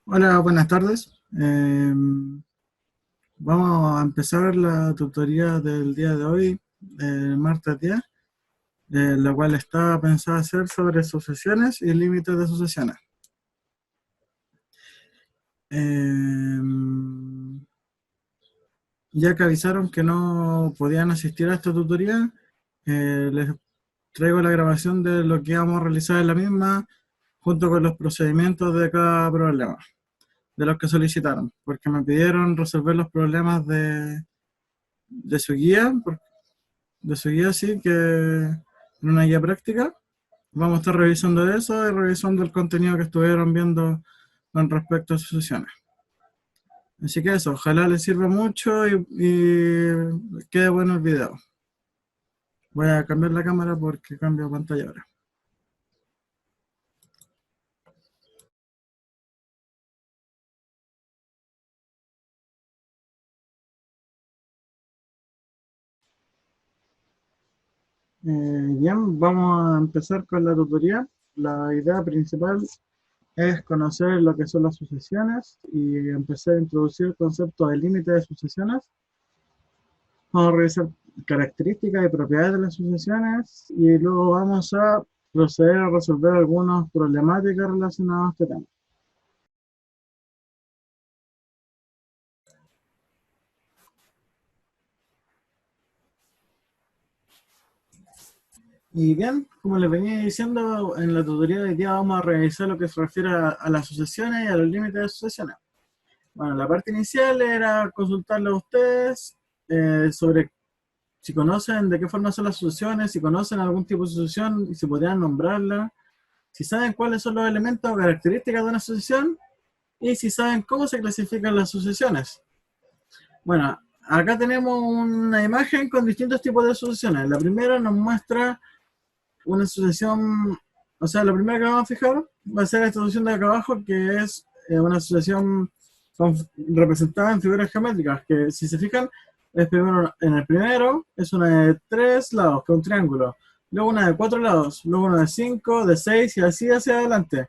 Hola, buenas tardes. Vamos a empezar la tutoría del día de hoy, martes 10, la cual está pensada ser sobre sucesiones y límites de sucesiones. Em, ya que avisaron que no podían asistir a esta tutoría, les traigo la grabación de lo que vamos a realizar en la misma, junto con los procedimientos de cada problema, de los que solicitaron, porque me pidieron resolver los problemas de su guía, de su guía sí, que en una guía práctica. Vamos a estar revisando eso y revisando el contenido que estuvieron viendo con respecto a sus sesiones. Así que eso, ojalá les sirva mucho y quede bueno el video. Voy a cambiar la cámara porque cambio pantalla ahora. Bien, vamos a empezar con la tutoría. La idea principal es conocer lo que son las sucesiones y empezar a introducir el concepto de límite de sucesiones. Vamos a revisar características y propiedades de las sucesiones y luego vamos a proceder a resolver algunas problemáticas relacionadas a este tema. Y bien, como les venía diciendo, en la tutoría de hoy día vamos a revisar lo que se refiere a las sucesiones y a los límites de sucesiones. Bueno, la parte inicial era consultarle a ustedes sobre si conocen de qué forma son las sucesiones, si conocen algún tipo de sucesión y si podrían nombrarla, si saben cuáles son los elementos o características de una sucesión y si saben cómo se clasifican las sucesiones. Bueno, acá tenemos una imagen con distintos tipos de sucesiones. La primera nos muestra una sucesión, o sea, la primera que vamos a fijar va a ser esta sucesión de acá abajo, que es una sucesión representada en figuras geométricas, que si se fijan, es primero, en el primero es una de 3 lados, que es un triángulo, luego una de 4 lados, luego una de 5, de 6 y así hacia adelante,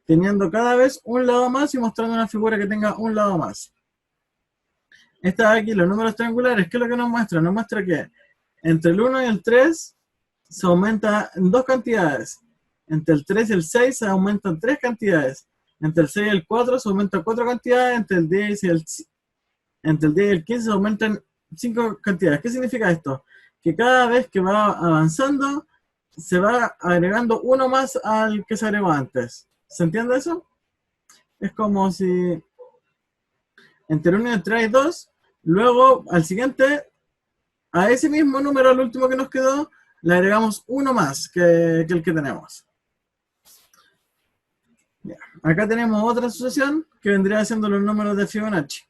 teniendo cada vez un lado más y mostrando una figura que tenga un lado más. Esta de aquí, los números triangulares, ¿qué es lo que nos muestra? Nos muestra que entre el 1 y el 3 se aumenta en dos cantidades. Entre el 3 y el 6 se aumentan tres cantidades. Entre el 6 y el 4 se aumentan cuatro cantidades. Entre el 10 y el 15 se aumentan cinco cantidades. ¿Qué significa esto? Que cada vez que va avanzando se va agregando uno más al que se agregó antes. ¿Se entiende eso? Es como si entre el 1 y el 3 hay 2, luego al siguiente, a ese mismo número, al último que nos quedó, le agregamos uno más que el que tenemos. Ya. Acá tenemos otra sucesión que vendría siendo los números de Fibonacci.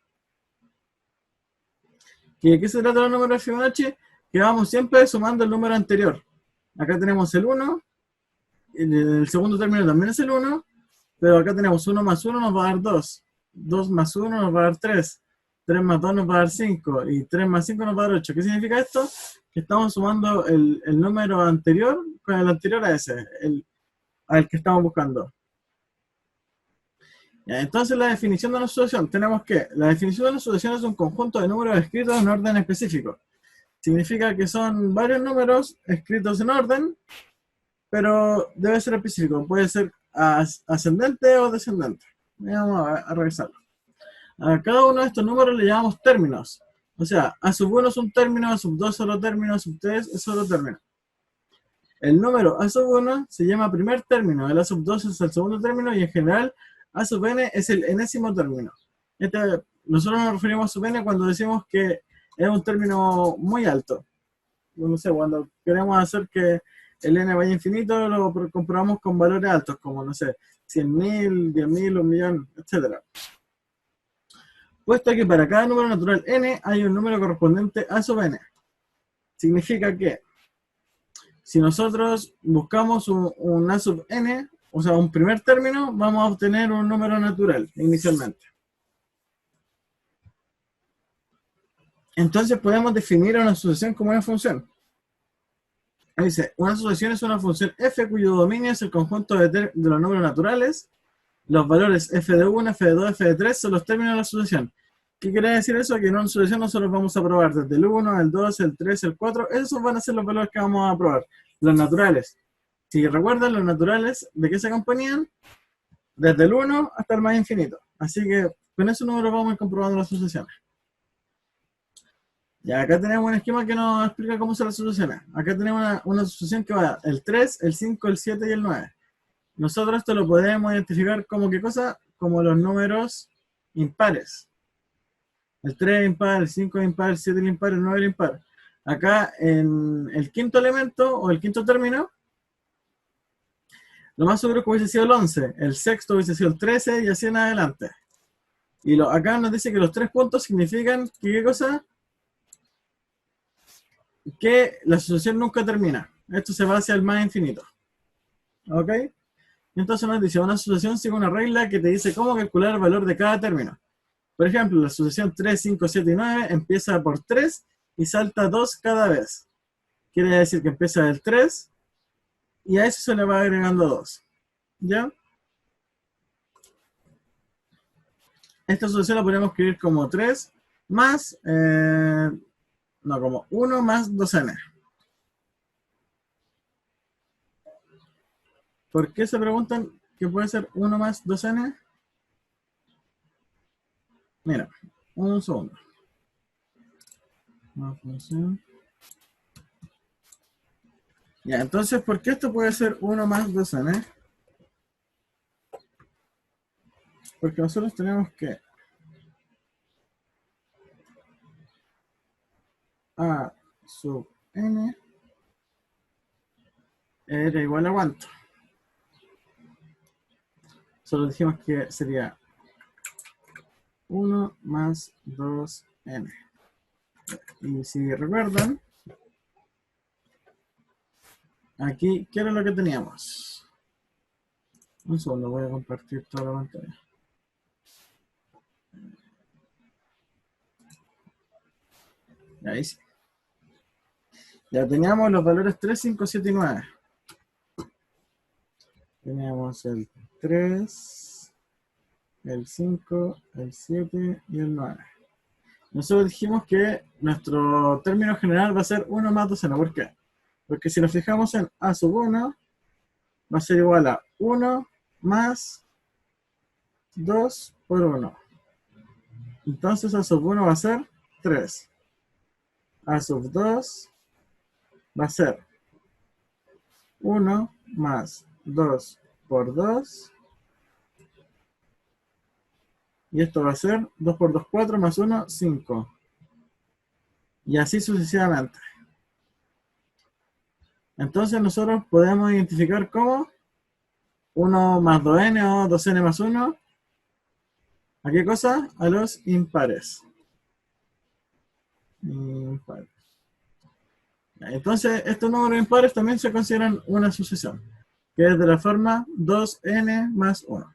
¿Y de qué se trata los números de Fibonacci? Que vamos siempre sumando el número anterior. Acá tenemos el 1, el segundo término también es el 1, pero acá tenemos 1 más 1 nos va a dar 2, 2 más 1 nos va a dar 3, 3 más 2 nos va a dar 5 y 3 más 5 nos va a dar 8. ¿Qué significa esto? Que estamos sumando el número anterior con el anterior a ese, al que estamos buscando. Ya, entonces la definición de una sucesión, tenemos que la definición de una sucesión es un conjunto de números escritos en orden específico. Significa que son varios números escritos en orden, pero debe ser específico, puede ser ascendente o descendente. Vamos a revisarlo. A cada uno de estos números le llamamos términos. O sea, a sub 1 es un término, a sub 2 solo término, a sub 3 es solo término. El número a sub 1 se llama primer término, el a sub 2 es el segundo término y en general a sub n es el enésimo término. Nosotros nos referimos a sub n cuando decimos que es un término muy alto. No sé, cuando queremos hacer que el n vaya infinito, lo comprobamos con valores altos, como, no sé, 100.000, 10.000, 1.000.000, etc. Puesto que para cada número natural n hay un número correspondiente a sub n. Significa que si nosotros buscamos un a sub n, o sea, un primer término, vamos a obtener un número natural inicialmente. Entonces podemos definir una sucesión como una función. Dice, una sucesión es una función f cuyo dominio es el conjunto de los números naturales los valores f de 1, f de 2, f de 3 son los términos de la sucesión. ¿Qué quiere decir eso? Que en una sucesión nosotros vamos a probar desde el 1, el 2, el 3, el 4. Esos van a ser los valores que vamos a probar. Los naturales. Si recuerdan, los naturales, ¿de qué se componían? Desde el 1 hasta el más infinito. Así que con ese número vamos a ir comprobando las sucesiones. Y acá tenemos un esquema que nos explica cómo son las sucesiones. Acá tenemos una sucesión que va el 3, el 5, el 7 y el 9. Nosotros esto lo podemos identificar como ¿qué cosa? Como los números impares. El 3 es impar, el 5 es impar, el 7 es impar, el 9 es impar. Acá en el quinto elemento o el quinto término, lo más seguro es que hubiese sido el 11, el sexto hubiese sido el 13 y así en adelante. Y acá nos dice que los 3 puntos significan que ¿qué cosa? Que la sucesión nunca termina. Esto se va hacia el más infinito. ¿Ok? Entonces nos dice, una sucesión sigue una regla que te dice cómo calcular el valor de cada término. Por ejemplo, la sucesión 3, 5, 7 y 9 empieza por 3 y salta 2 cada vez. Quiere decir que empieza del 3 y a eso se le va agregando 2. ¿Ya? Esta sucesión la podemos escribir como 3 más, como 1 más 2n. ¿Por qué se preguntan qué puede ser 1 más 2n? Mira, un segundo. Una función. Ya, entonces, ¿por qué esto puede ser 1 más 2n? Porque nosotros tenemos que a sub n era igual a cuánto. Solo dijimos que sería 1 más 2n. Y si recuerdan, aquí, ¿qué era lo que teníamos? Un segundo, voy a compartir toda la pantalla. Ahí sí. Ya teníamos los valores 3, 5, 7 y 9. Teníamos el 3, el 5, el 7 y el 9. Nosotros dijimos que nuestro término general va a ser 1 más 2n. ¿Por qué? Porque si nos fijamos en a sub 1, va a ser igual a 1 más 2 por 1. Entonces a sub 1 va a ser 3. A sub 2 va a ser 1 más 2 por 2. Y esto va a ser 2 por 2, 4, más 1, 5. Y así sucesivamente. Entonces nosotros podemos identificar como 1 más 2n o 2n más 1. ¿A qué cosa? A los impares. Impares. Entonces estos números impares también se consideran una sucesión, que es de la forma 2n más 1.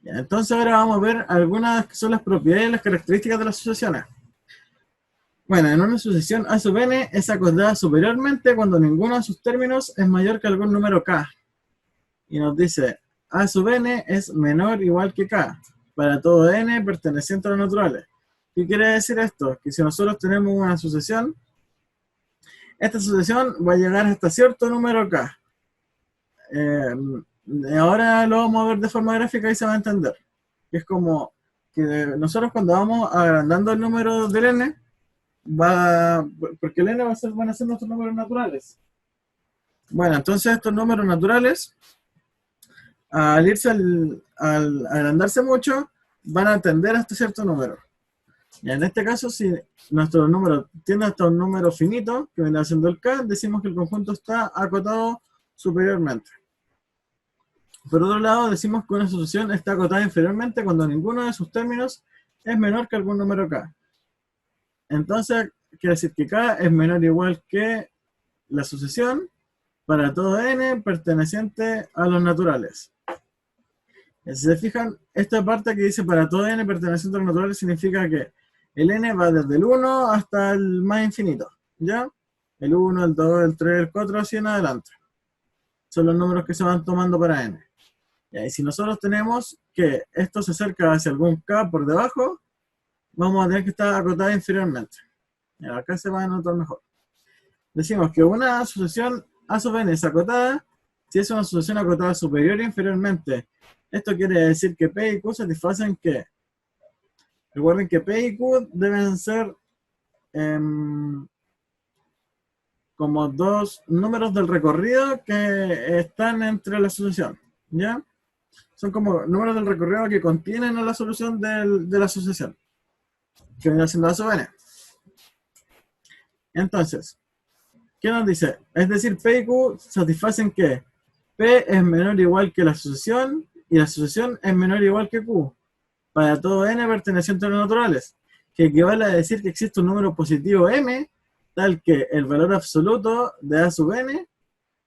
Entonces ahora vamos a ver algunas que son las propiedades y las características de las sucesiones. Bueno, en una sucesión a sub n es acordada superiormente cuando ninguno de sus términos es mayor que algún número k. Y nos dice, a sub n es menor o igual que k, para todo n perteneciente a los naturales. ¿Qué quiere decir esto? Que si nosotros tenemos una sucesión, esta sucesión va a llegar hasta cierto número k. Ahora lo vamos a ver de forma gráfica y se va a entender. Es como que nosotros cuando vamos agrandando el número del n, porque el n van a ser nuestros números naturales. Bueno, entonces estos números naturales, al agrandarse mucho, van a tender hasta cierto número. Y en este caso, si nuestro número tiende hasta un número finito, que viene siendo el k, decimos que el conjunto está acotado superiormente. Por otro lado, decimos que una sucesión está acotada inferiormente cuando ninguno de sus términos es menor que algún número k. Entonces, quiere decir que k es menor o igual que la sucesión para todo n perteneciente a los naturales. Si se fijan, esta parte que dice para todo n perteneciente a los naturales significa que el n va desde el 1 hasta el más infinito, ¿ya? el 1, el 2, el 3, el 4, así en adelante. Son los números que se van tomando para n. Y si nosotros tenemos que esto se acerca hacia algún k por debajo, vamos a tener que estar acotada inferiormente. Y acá se va a notar mejor. Decimos que una asociación A sub n es acotada si es una asociación acotada superior e inferiormente. Esto quiere decir que P y Q satisfacen que. Recuerden que P y Q deben ser como dos números del recorrido que están entre la asociación. ¿Ya? Son como números del recorrido que contienen a la solución de la asociación, que viene siendo A sub n. Entonces, ¿qué nos dice? Es decir, P y Q satisfacen que P es menor o igual que la asociación y la asociación es menor o igual que Q para todo n perteneciente a los naturales, que equivale a decir que existe un número positivo m tal que el valor absoluto de A sub n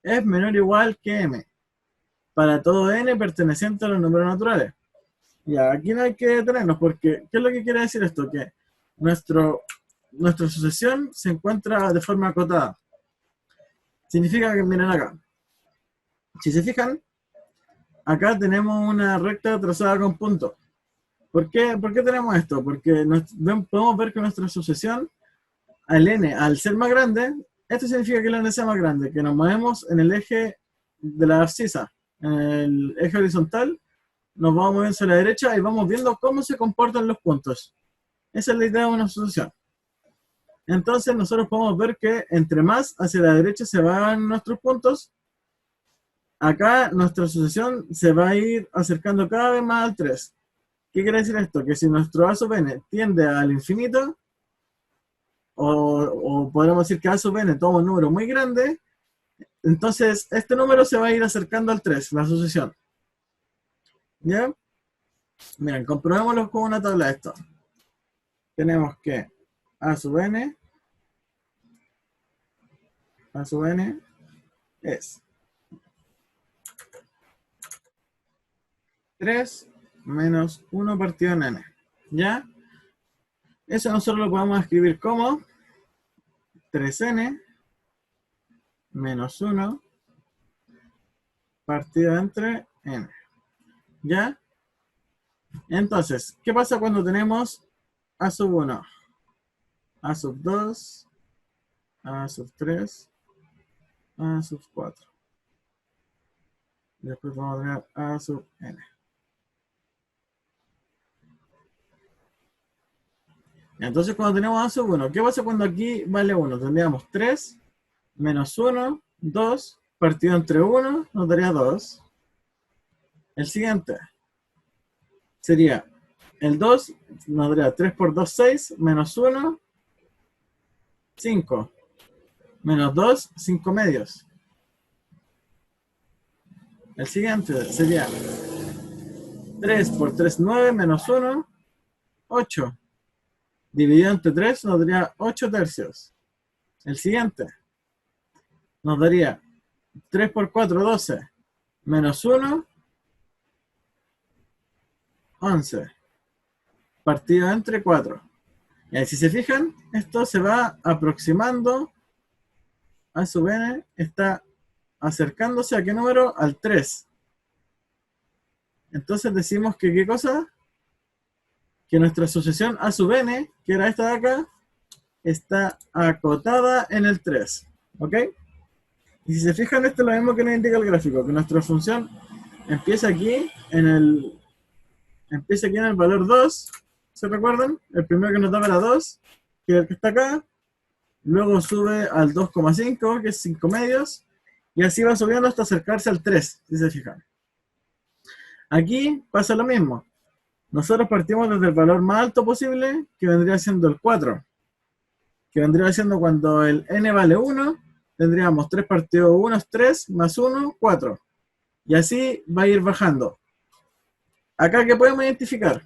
es menor o igual que m para todo n perteneciente a los números naturales. Ya, aquí no hay que detenernos porque, ¿qué es lo que quiere decir esto? Que nuestra asociación se encuentra de forma acotada. Significa que, miren acá, si se fijan, acá tenemos una recta trazada con puntos. ¿Por qué tenemos esto? Porque podemos ver que nuestra asociación al n, al ser más grande, esto significa que el n sea más grande, que nos movemos en el eje de la abscisa, en el eje horizontal, nos vamos moviendo hacia la derecha y vamos viendo cómo se comportan los puntos. Esa es la idea de una asociación. Entonces nosotros podemos ver que entre más hacia la derecha se van nuestros puntos, acá nuestra asociación se va a ir acercando cada vez más al 3. ¿Qué quiere decir esto? Que si nuestro A sub n tiende al infinito, o podríamos decir que A sub n toma un número muy grande, entonces este número se va a ir acercando al 3, la asociación. ¿Ya? Miren, comprobémoslo con una tabla de esto. Tenemos que A sub n es 3 menos 1 partido en n. ¿Ya? Eso nosotros lo podemos escribir como 3n menos 1 partido entre n. ¿Ya? Entonces, ¿qué pasa cuando tenemos A sub 1, A sub 2, A sub 3, A sub 4? Después vamos a tener A sub n. Entonces, cuando tenemos A sub 1, ¿qué pasa cuando aquí vale 1? Tendríamos 3 menos 1, 2, partido entre 1, nos daría 2. El siguiente sería el 2, nos daría 3 por 2, 6, menos 1, 5. Menos 2, 5 medios. El siguiente sería 3 por 3, 9, menos 1, 8. Dividido entre 3 nos daría 8 tercios. El siguiente nos daría 3 por 4, 12, menos 1, 11. Partido entre 4. Y ahí, si se fijan, esto se va aproximando a sub n, está acercándose a qué número? Al 3. Entonces decimos que ¿qué cosa? Que nuestra asociación A sub n, que era esta de acá, está acotada en el 3. ¿Ok? Y si se fijan, esto es lo mismo que nos indica el gráfico, que nuestra función empieza aquí en el valor 2, ¿se recuerdan? El primero que nos daba era 2, que es el que está acá, luego sube al 2,5, que es 5 medios, y así va subiendo hasta acercarse al 3, si se fijan. Aquí pasa lo mismo. Nosotros partimos desde el valor más alto posible, que vendría siendo el 4, que vendría siendo cuando el n vale 1, tendríamos 3 partido 1 es 3, más 1, 4. Y así va a ir bajando. Acá, ¿qué podemos identificar?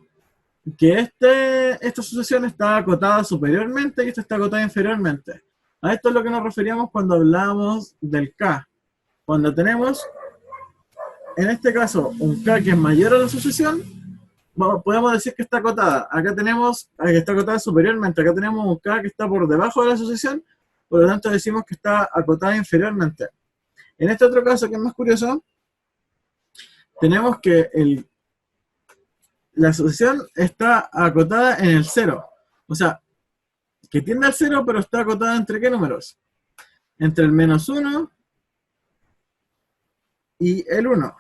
Que esta asociación está acotada superiormente y esta está acotada inferiormente. A esto es lo que nos referíamos cuando hablábamos del K. Cuando tenemos, en este caso, un K que es mayor a la asociación, podemos decir que está acotada. Acá tenemos, que está acotada superiormente. Acá tenemos un K que está por debajo de la asociación, por lo tanto decimos que está acotada inferiormente. En este otro caso, que es más curioso, tenemos que la asociación está acotada en el 0. O sea, que tiende al 0, pero está acotada entre ¿qué números? Entre el -1 y el 1.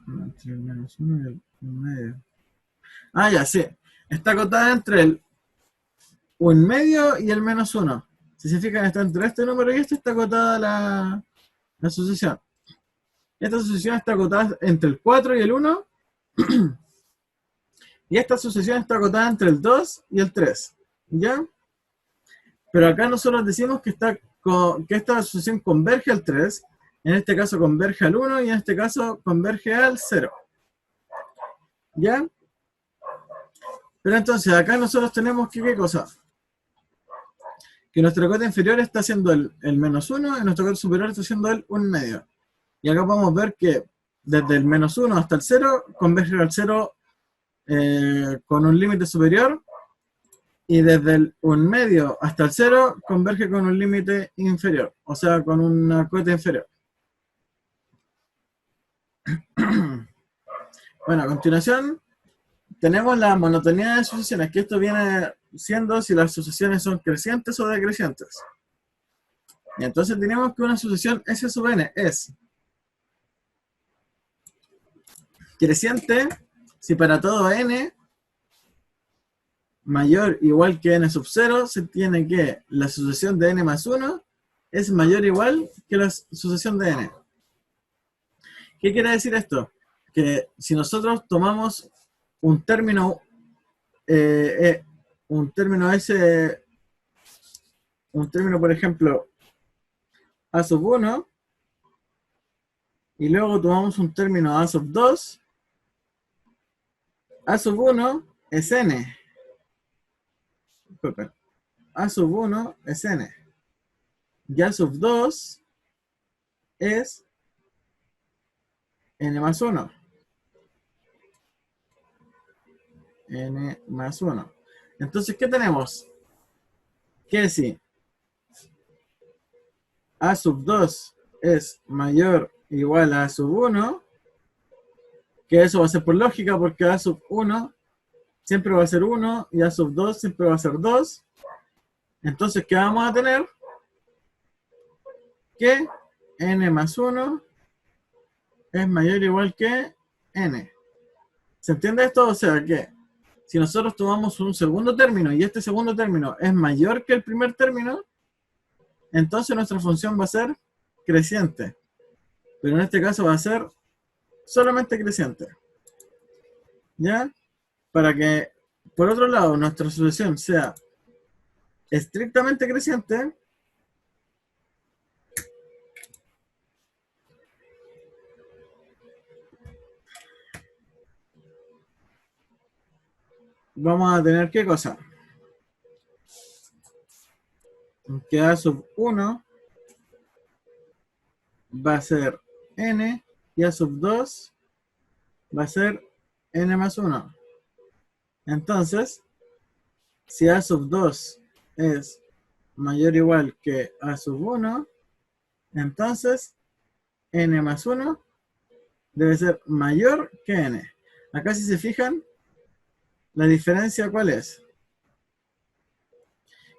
Entre el -1 y el medio. Ah, ya, sí. Está acotada entre el 1 medio y el -1. Si se fijan, está entre este número y este, está acotada la asociación. Esta asociación está acotada entre el 4 y el 1. Y esta asociación está acotada entre el 2 y el 3. ¿Ya? Pero acá nosotros decimos que esta asociación converge al 3. En este caso converge al 1 y en este caso converge al 0. ¿Ya? Pero entonces acá nosotros tenemos que, ¿qué cosa? Que nuestra cota inferior está haciendo el -1 y nuestra cota superior está haciendo el 1 medio. Y acá podemos ver que desde el -1 hasta el 0 converge al 0 con un límite superior, y desde el 1 medio hasta el 0 converge con un límite inferior, o sea, con una cota inferior. Bueno, a continuación tenemos la monotonía de sucesiones, que esto viene siendo si las sucesiones son crecientes o decrecientes. Y entonces tenemos que una sucesión S sub n es creciente si para todo n mayor o igual que n sub 0 se tiene que la sucesión de n más 1 es mayor o igual que la sucesión de n. ¿Qué quiere decir esto? Que si nosotros tomamos un término S, un término por ejemplo A sub 1, y luego tomamos un término A sub 2, A sub 1 es n. Disculpen. A sub 1 es n. Y A sub 2 es n más 1. N más 1. Entonces, ¿qué tenemos? Que si A sub 2 es mayor o igual a A sub 1, que eso va a ser por lógica, porque A sub 1 siempre va a ser 1 y A sub 2 siempre va a ser 2. Entonces, ¿qué vamos a tener? Que n más 1 es mayor o igual que n. ¿Se entiende esto? O sea que si nosotros tomamos un segundo término y este segundo término es mayor que el primer término, entonces nuestra función va a ser creciente. Pero en este caso va a ser solamente creciente. ¿Ya? Para que, por otro lado, nuestra solución sea estrictamente creciente, vamos a tener ¿qué cosa? Que A sub 1 va a ser n y A sub 2 va a ser n más 1. Entonces, si A sub 2 es mayor o igual que A sub 1, entonces n más 1 debe ser mayor que n. Acá si se fijan, la diferencia ¿cuál es?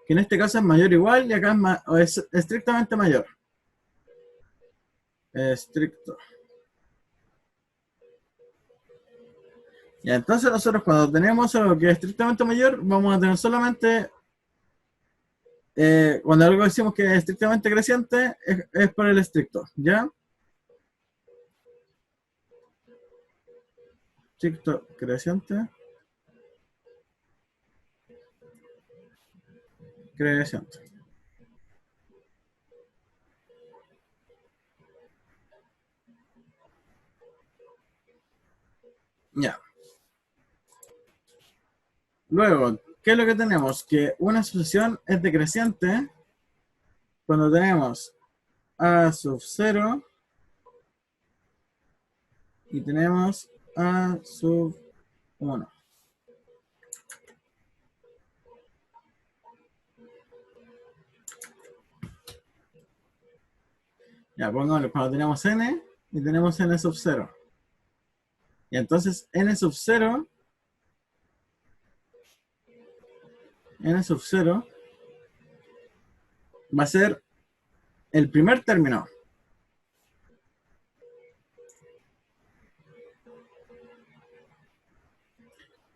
Que en este caso es mayor o igual y acá es estrictamente mayor. Estricto. Y entonces nosotros cuando tenemos algo que es estrictamente mayor, vamos a tener solamente, cuando algo decimos que es estrictamente creciente, es por el estricto, ¿ya? Estricto creciente. Creciente. Ya. Luego, ¿qué es lo que tenemos? Que una sucesión es decreciente cuando tenemos A sub 0 y tenemos A sub 1. Ya, pongámoslo, cuando tenemos n y tenemos n sub 0. Y entonces n sub 0 va a ser el primer término.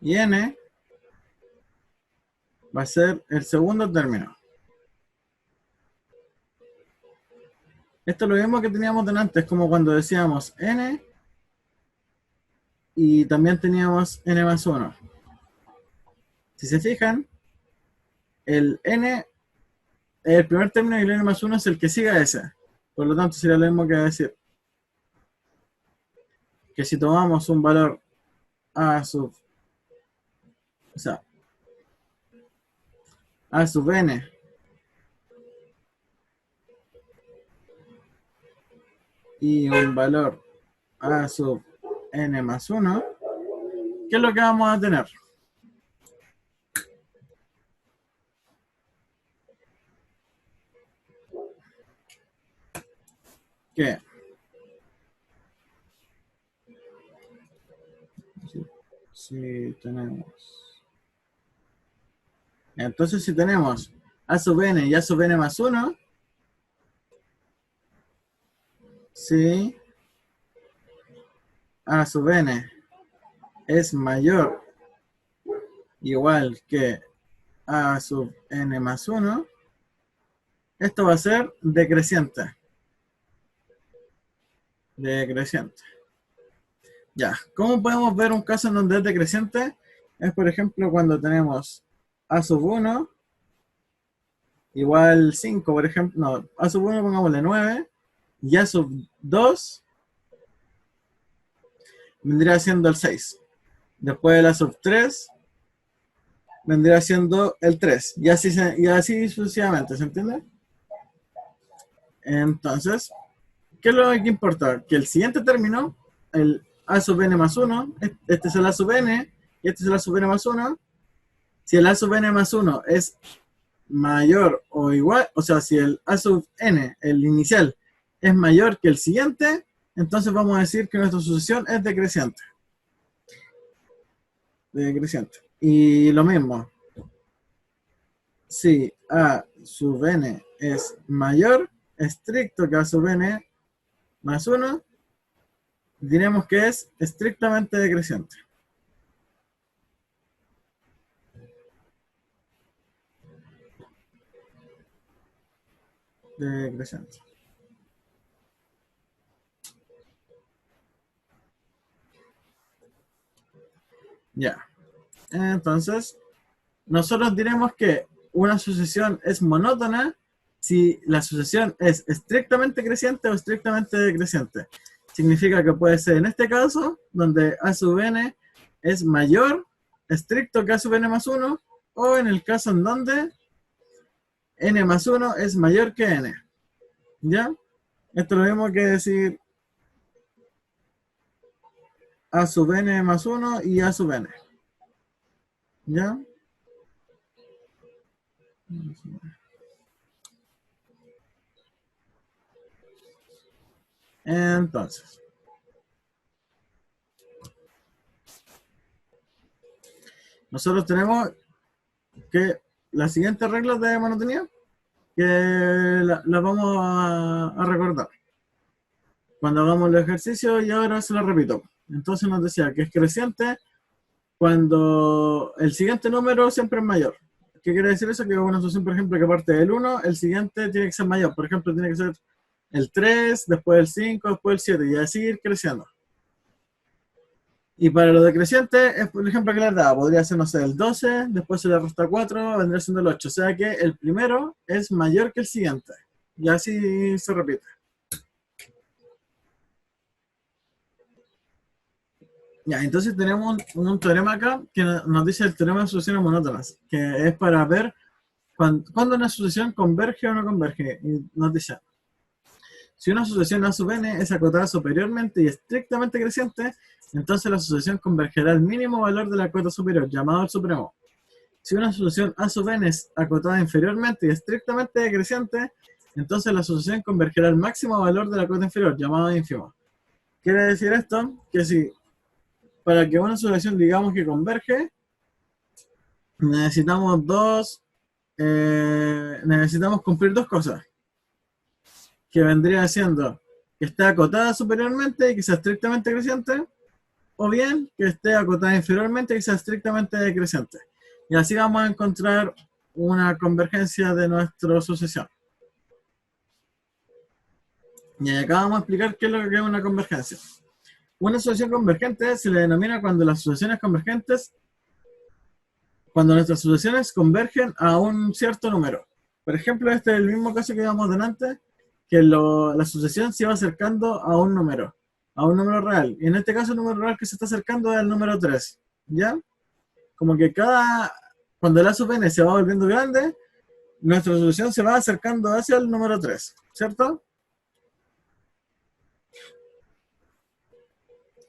Y n va a ser el segundo término. Esto es lo mismo que teníamos delante, es como cuando decíamos n y también teníamos n más 1. Si se fijan, el n es el primer término y el n más 1 es el que sigue a ese. Por lo tanto, sería lo mismo que decir que si tomamos un valor a sub, o sea, a sub n y un valor a sub n más 1, ¿qué es lo que vamos a tener? Que si tenemos, entonces si tenemos a sub n y a sub n más 1, si a sub n es mayor igual que a sub n más 1, esto va a ser decreciente. Decreciente. Ya, ¿cómo podemos ver un caso en donde es decreciente? Es, por ejemplo, cuando tenemos a sub 1 igual 5, por ejemplo. No, a sub 1 pongámosle 9, y a sub 2 vendría siendo el 6. Después de la sub 3 vendría siendo el 3. Y así sucesivamente, ¿se entiende? Entonces, ¿qué es lo que importa? Que el siguiente término, el a sub n más 1, este es el a sub n, y este es el a sub n más 1. Si el a sub n más 1 es mayor o igual, o sea, si el a sub n, el inicial, es mayor que el siguiente, entonces vamos a decir que nuestra sucesión es decreciente. Decreciente. Y lo mismo, si a sub n es mayor, estricto que a sub n más 1, diremos que es estrictamente decreciente. Decreciente. Ya. Entonces, nosotros diremos que una sucesión es monótona si la sucesión es estrictamente creciente o estrictamente decreciente. Significa que puede ser en este caso, donde a sub n es mayor, estricto que a sub n más 1, o en el caso en donde n más 1 es mayor que n. ¿Ya? Esto es lo mismo que decir a sub n más 1 y a sub n. ¿Ya? Entonces, nosotros tenemos que las siguientes reglas de monotonía, que las vamos a recordar cuando hagamos el ejercicio, y ahora se lo repito. Entonces nos decía que es creciente cuando el siguiente número siempre es mayor. ¿Qué quiere decir eso? Que una sucesión, por ejemplo, que parte del 1, el siguiente tiene que ser mayor. Por ejemplo, tiene que ser el 3, después el 5, después el 7, y así ir creciendo. Y para lo decreciente, es por ejemplo que le daba, podría ser, no sé, el 12, después se le resta 4, vendría siendo el 8. O sea que el primero es mayor que el siguiente. Y así se repite. Ya, entonces tenemos un teorema acá que nos dice el teorema de sucesiones monótonas, que es para ver cuándo una sucesión converge o no converge. Y nos dice, si una sucesión A sub n es acotada superiormente y estrictamente creciente, entonces la sucesión convergerá al mínimo valor de la cota superior, llamado el supremo. Si una sucesión A sub n es acotada inferiormente y estrictamente decreciente, entonces la asociación convergerá al máximo valor de la cota inferior, llamado ínfimo. Quiere decir esto que si para que una asociación digamos que converge, necesitamos cumplir dos cosas, que vendría siendo que esté acotada superiormente y que sea estrictamente creciente, o bien que esté acotada inferiormente y que sea estrictamente decreciente. Y así vamos a encontrar una convergencia de nuestra sucesión. Y acá vamos a explicar qué es lo que es una convergencia. Una asociación convergente se le denomina cuando las asociaciones convergentes, cuando nuestras asociaciones convergen a un cierto número. Por ejemplo, este es el mismo caso que vimos delante, que la asociación se va acercando a un número real. Y en este caso el número real que se está acercando es el número 3. ¿Ya? Como que cuando el A sub n se va volviendo grande, nuestra asociación se va acercando hacia el número 3, ¿cierto?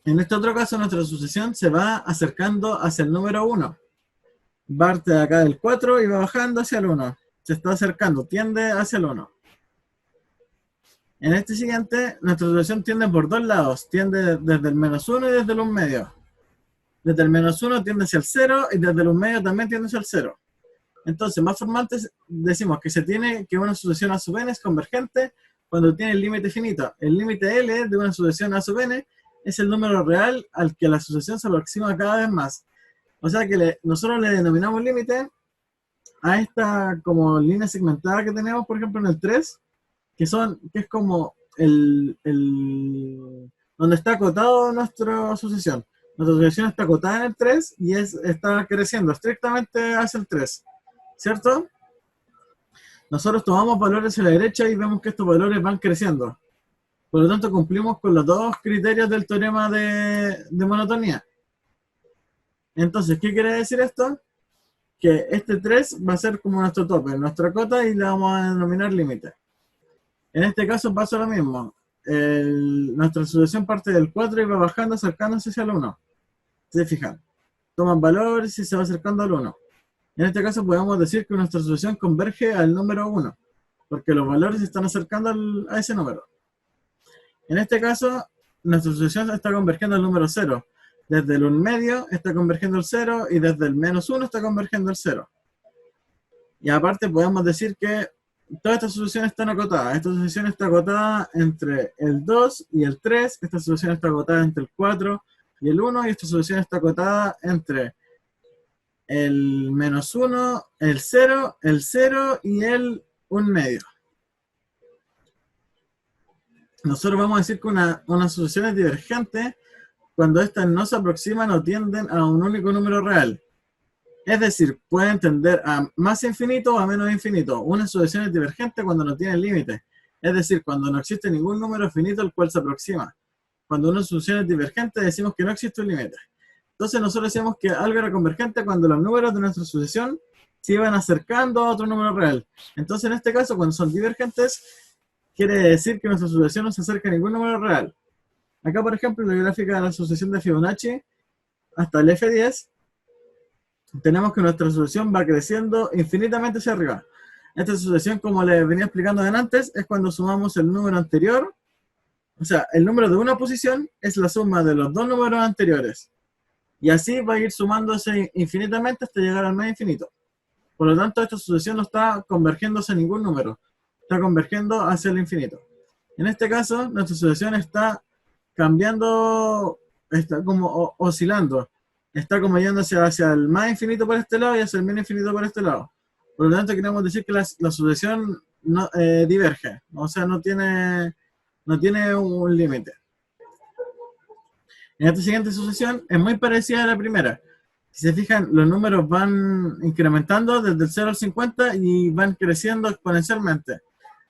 En este otro caso, nuestra asociación se va acercando hacia el número 1. Parte de acá del 4 y va bajando hacia el 1. Se está acercando, tiende hacia el 1. En este siguiente, nuestra asociación tiende por dos lados. Tiende desde el menos 1 y desde el 1 medio. Desde el menos 1 tiende hacia el 0 y desde el 1 medio también tiende hacia el 0. Entonces, más formalmente decimos que una asociación A sub n es convergente cuando tiene el límite finito. El límite L de una asociación A sub n es el número real al que la asociación se aproxima cada vez más. O sea que nosotros le denominamos límite a esta como línea segmentada que tenemos, por ejemplo, en el 3, que es como donde está acotado nuestra asociación. Nuestra asociación está acotada en el 3 y está creciendo estrictamente hacia el 3, ¿cierto? Nosotros tomamos valores hacia la derecha y vemos que estos valores van creciendo. Por lo tanto, cumplimos con los dos criterios del teorema de monotonía. Entonces, ¿qué quiere decir esto? Que este 3 va a ser como nuestro tope, nuestra cota, y le vamos a denominar límite. En este caso pasa lo mismo. Nuestra asociación parte del 4 y va bajando, acercándose hacia el 1. ¿Se fijan? Toman valores y se va acercando al 1. En este caso podemos decir que nuestra asociación converge al número 1, porque los valores se están acercando a ese número. En este caso, nuestra asociación está convergiendo al número 0. Desde el 1 medio está convergiendo al 0 y desde el menos 1 está convergiendo al 0. Y aparte podemos decir que todas estas asociaciones están acotadas. Esta asociación está acotada entre el 2 y el 3. Esta asociación está acotada entre el 4 y el 1. Y esta asociación está acotada entre el menos 1, el 0 y el 1 medio. Nosotros vamos a decir que una asociación es divergente cuando éstas no se aproximan o tienden a un único número real. Es decir, pueden tender a más infinito o a menos infinito. Una asociación es divergente cuando no tiene límite. Es decir, cuando no existe ningún número finito al cual se aproxima. Cuando una asociación es divergente decimos que no existe un límite. Entonces nosotros decimos que algo era convergente cuando los números de nuestra asociación se iban acercando a otro número real. Entonces en este caso, cuando son divergentes, quiere decir que nuestra asociación no se acerca a ningún número real. Acá, por ejemplo, en la gráfica de la asociación de Fibonacci hasta el F10, tenemos que nuestra asociación va creciendo infinitamente hacia arriba. Esta asociación, como les venía explicando antes, es cuando sumamos el número anterior. O sea, el número de una posición es la suma de los dos números anteriores. Y así va a ir sumándose infinitamente hasta llegar al más infinito. Por lo tanto, esta asociación no está convergiendo hacia ningún número. Está convergiendo hacia el infinito. En este caso, nuestra asociación está cambiando, está como oscilando. Está como yéndose hacia el más infinito por este lado y hacia el menos infinito por este lado. Por lo tanto, queremos decir que la asociación no, diverge. O sea, no tiene un límite. En esta siguiente asociación es muy parecida a la primera. Si se fijan, los números van incrementando desde el 0 al 50 y van creciendo exponencialmente.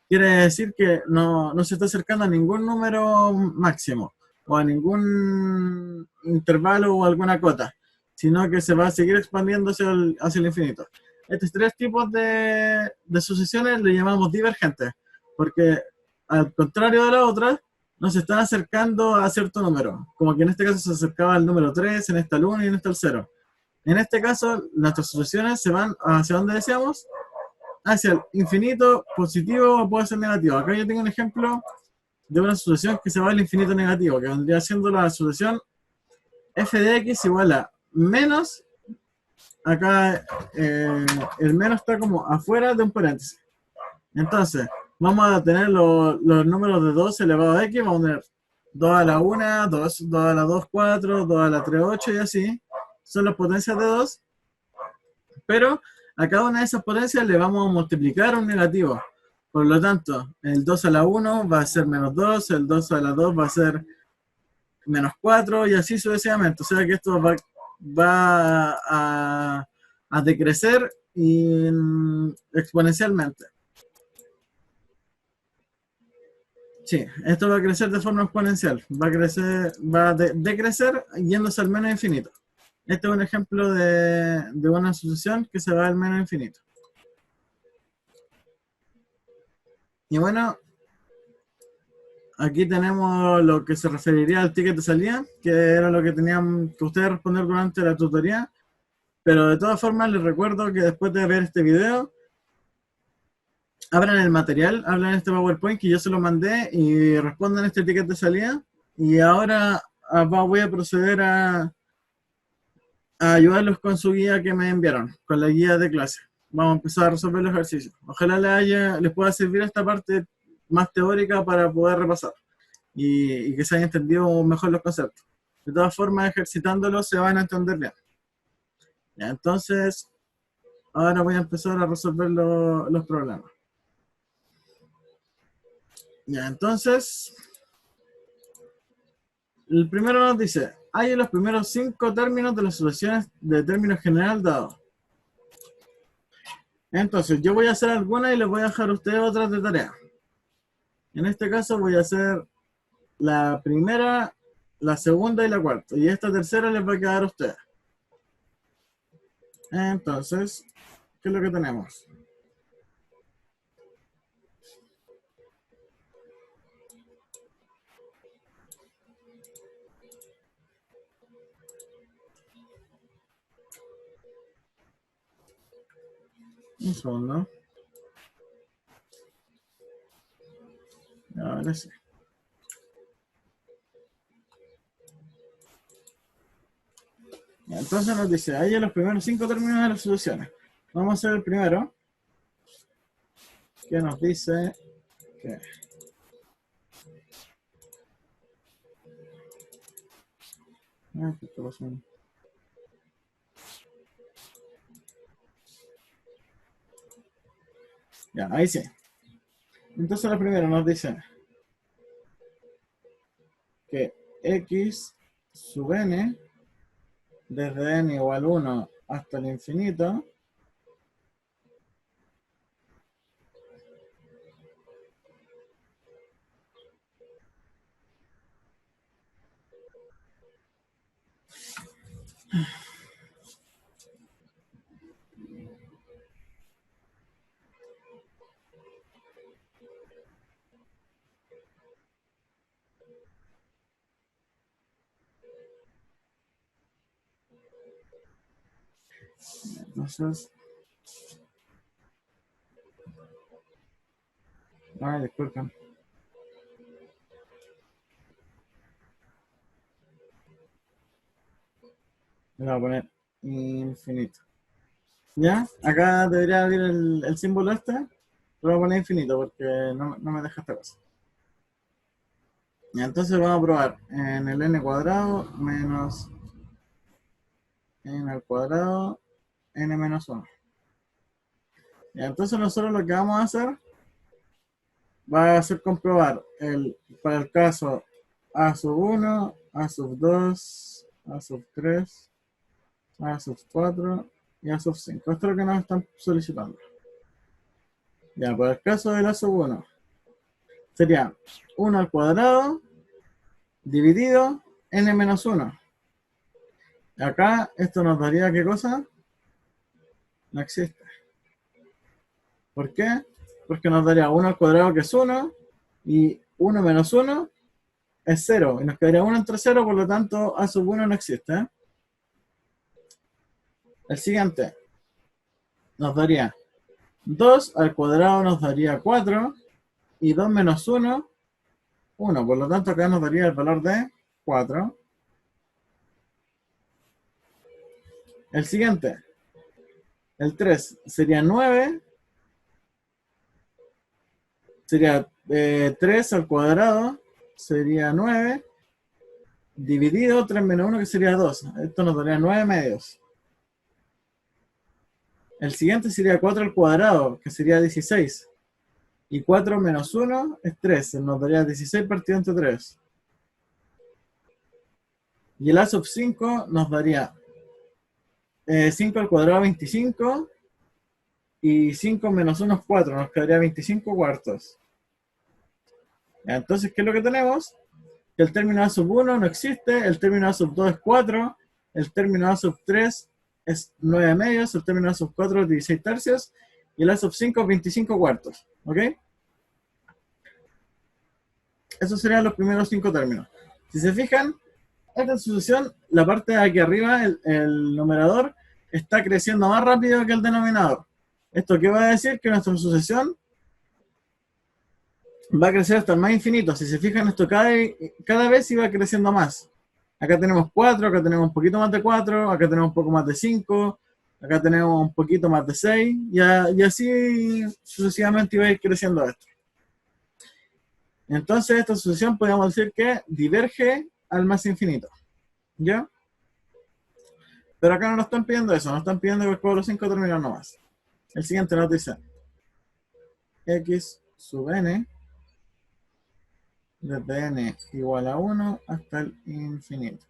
Quiere decir que no se está acercando a ningún número máximo o a ningún intervalo o alguna cota, sino que se va a seguir expandiendo hacia el infinito. Estos tres tipos de sucesiones le llamamos divergentes, porque al contrario de la otra, nos están acercando a cierto número, como que en este caso se acercaba al número 3, en este al 1 y en este al 0. En este caso, nuestras sucesiones se van hacia donde decíamos, hacia el infinito positivo o puede ser negativo. Acá yo tengo un ejemplo de una asociación que se va al infinito negativo, que vendría siendo la asociación f de x igual a menos, acá el menos está como afuera de un paréntesis. Entonces, vamos a tener los números de 2 elevado a x, vamos a tener 2 a la 1, 2 a la 2, 4, 2 a la 3, 8 y así. Son las potencias de 2, pero a cada una de esas potencias le vamos a multiplicar un negativo. Por lo tanto, el 2 a la 1 va a ser menos 2, el 2 a la 2 va a ser menos 4 y así sucesivamente. O sea que esto va a decrecer exponencialmente. Sí, esto va a crecer de forma exponencial. Va a decrecer yéndose al menos infinito. Este es un ejemplo de una asociación que se va al menos infinito. Y bueno, aquí tenemos lo que se referiría al ticket de salida, que era lo que tenían que ustedes responder durante la tutoría. Pero de todas formas les recuerdo que después de ver este video, abran el material, abran este PowerPoint que yo se lo mandé y respondan este ticket de salida. Y ahora voy a proceder a ayudarlos con su guía que me enviaron, con la guía de clase. Vamos a empezar a resolver los ejercicios. Ojalá les pueda servir esta parte más teórica para poder repasar y que se hayan entendido mejor los conceptos. De todas formas, ejercitándolos se van a entender bien. Ya, entonces, ahora voy a empezar a resolver los problemas. Ya, entonces, el primero nos dice, hay en los primeros 5 términos de las soluciones de término general dado. Entonces, yo voy a hacer algunas y les voy a dejar a ustedes otras de tarea. En este caso voy a hacer la primera, la segunda y la cuarta. Y esta tercera les va a quedar a ustedes. Entonces, ¿qué es lo que tenemos? Un segundo. Ahora sí. Entonces nos dice, ahí en los primeros 5 términos de las soluciones. Vamos a hacer el primero, que nos dice que ¿qué está pasando? Ya, ahí sí. Entonces lo primero nos dice que x sub n, desde n igual 1 hasta el infinito, entonces, ay, disculpen. Le voy a poner infinito. ¿Ya? Acá debería abrir el símbolo este, pero voy a poner infinito porque no me deja esta cosa. Y entonces vamos a probar en el n cuadrado menos n al cuadrado n menos 1. Y entonces nosotros lo que vamos a hacer va a ser comprobar para el caso a sub 1, a sub 2, a sub 3, a sub 4 y a sub 5. Esto es lo que nos están solicitando. Ya, para el caso de la sub 1 sería 1 al cuadrado dividido n menos 1. Acá esto nos daría ¿qué cosa? No existe. ¿Por qué? Porque nos daría 1 al cuadrado que es 1 y 1 menos 1 es 0 y nos quedaría 1 entre 0, por lo tanto a sub 1 no existe. El siguiente nos daría 2 al cuadrado nos daría 4 y 2 menos 1, 1. Por lo tanto, acá nos daría el valor de 4. El siguiente, el 3, sería 9. Sería 3 al cuadrado, sería 9. Dividido 3 menos 1, que sería 2. Esto nos daría 9 medios. El siguiente sería 4 al cuadrado, que sería 16. Y 4 menos 1 es 3. Nos daría 16 partido entre 3. Y el A sub 5 nos daría 5 al cuadrado 25. Y 5 menos 1 es 4. Nos quedaría 25 cuartos. Entonces, ¿qué es lo que tenemos? Que el término A sub 1 no existe. El término A sub 2 es 4. El término A sub 3 es 9 medios. El término A sub 4 es 16 tercios. Y el A sub 5 es 25 cuartos. ¿Ok? Esos serían los primeros 5 términos. Si se fijan, esta sucesión, la parte de aquí arriba, el numerador, está creciendo más rápido que el denominador. ¿Esto qué va a decir? Que nuestra sucesión va a crecer hasta el más infinito. Si se fijan, esto cada vez iba creciendo más. Acá tenemos 4, acá tenemos un poquito más de 4, acá tenemos un poco más de 5, acá tenemos un poquito más de 6, y así sucesivamente iba a ir creciendo esto. Entonces, esta sucesión podríamos decir que diverge al más infinito. ¿Ya? Pero acá no nos están pidiendo eso, nos están pidiendo que el cuadro 5 termine nomás. El siguiente nos dice x sub n desde n igual a 1 hasta el infinito.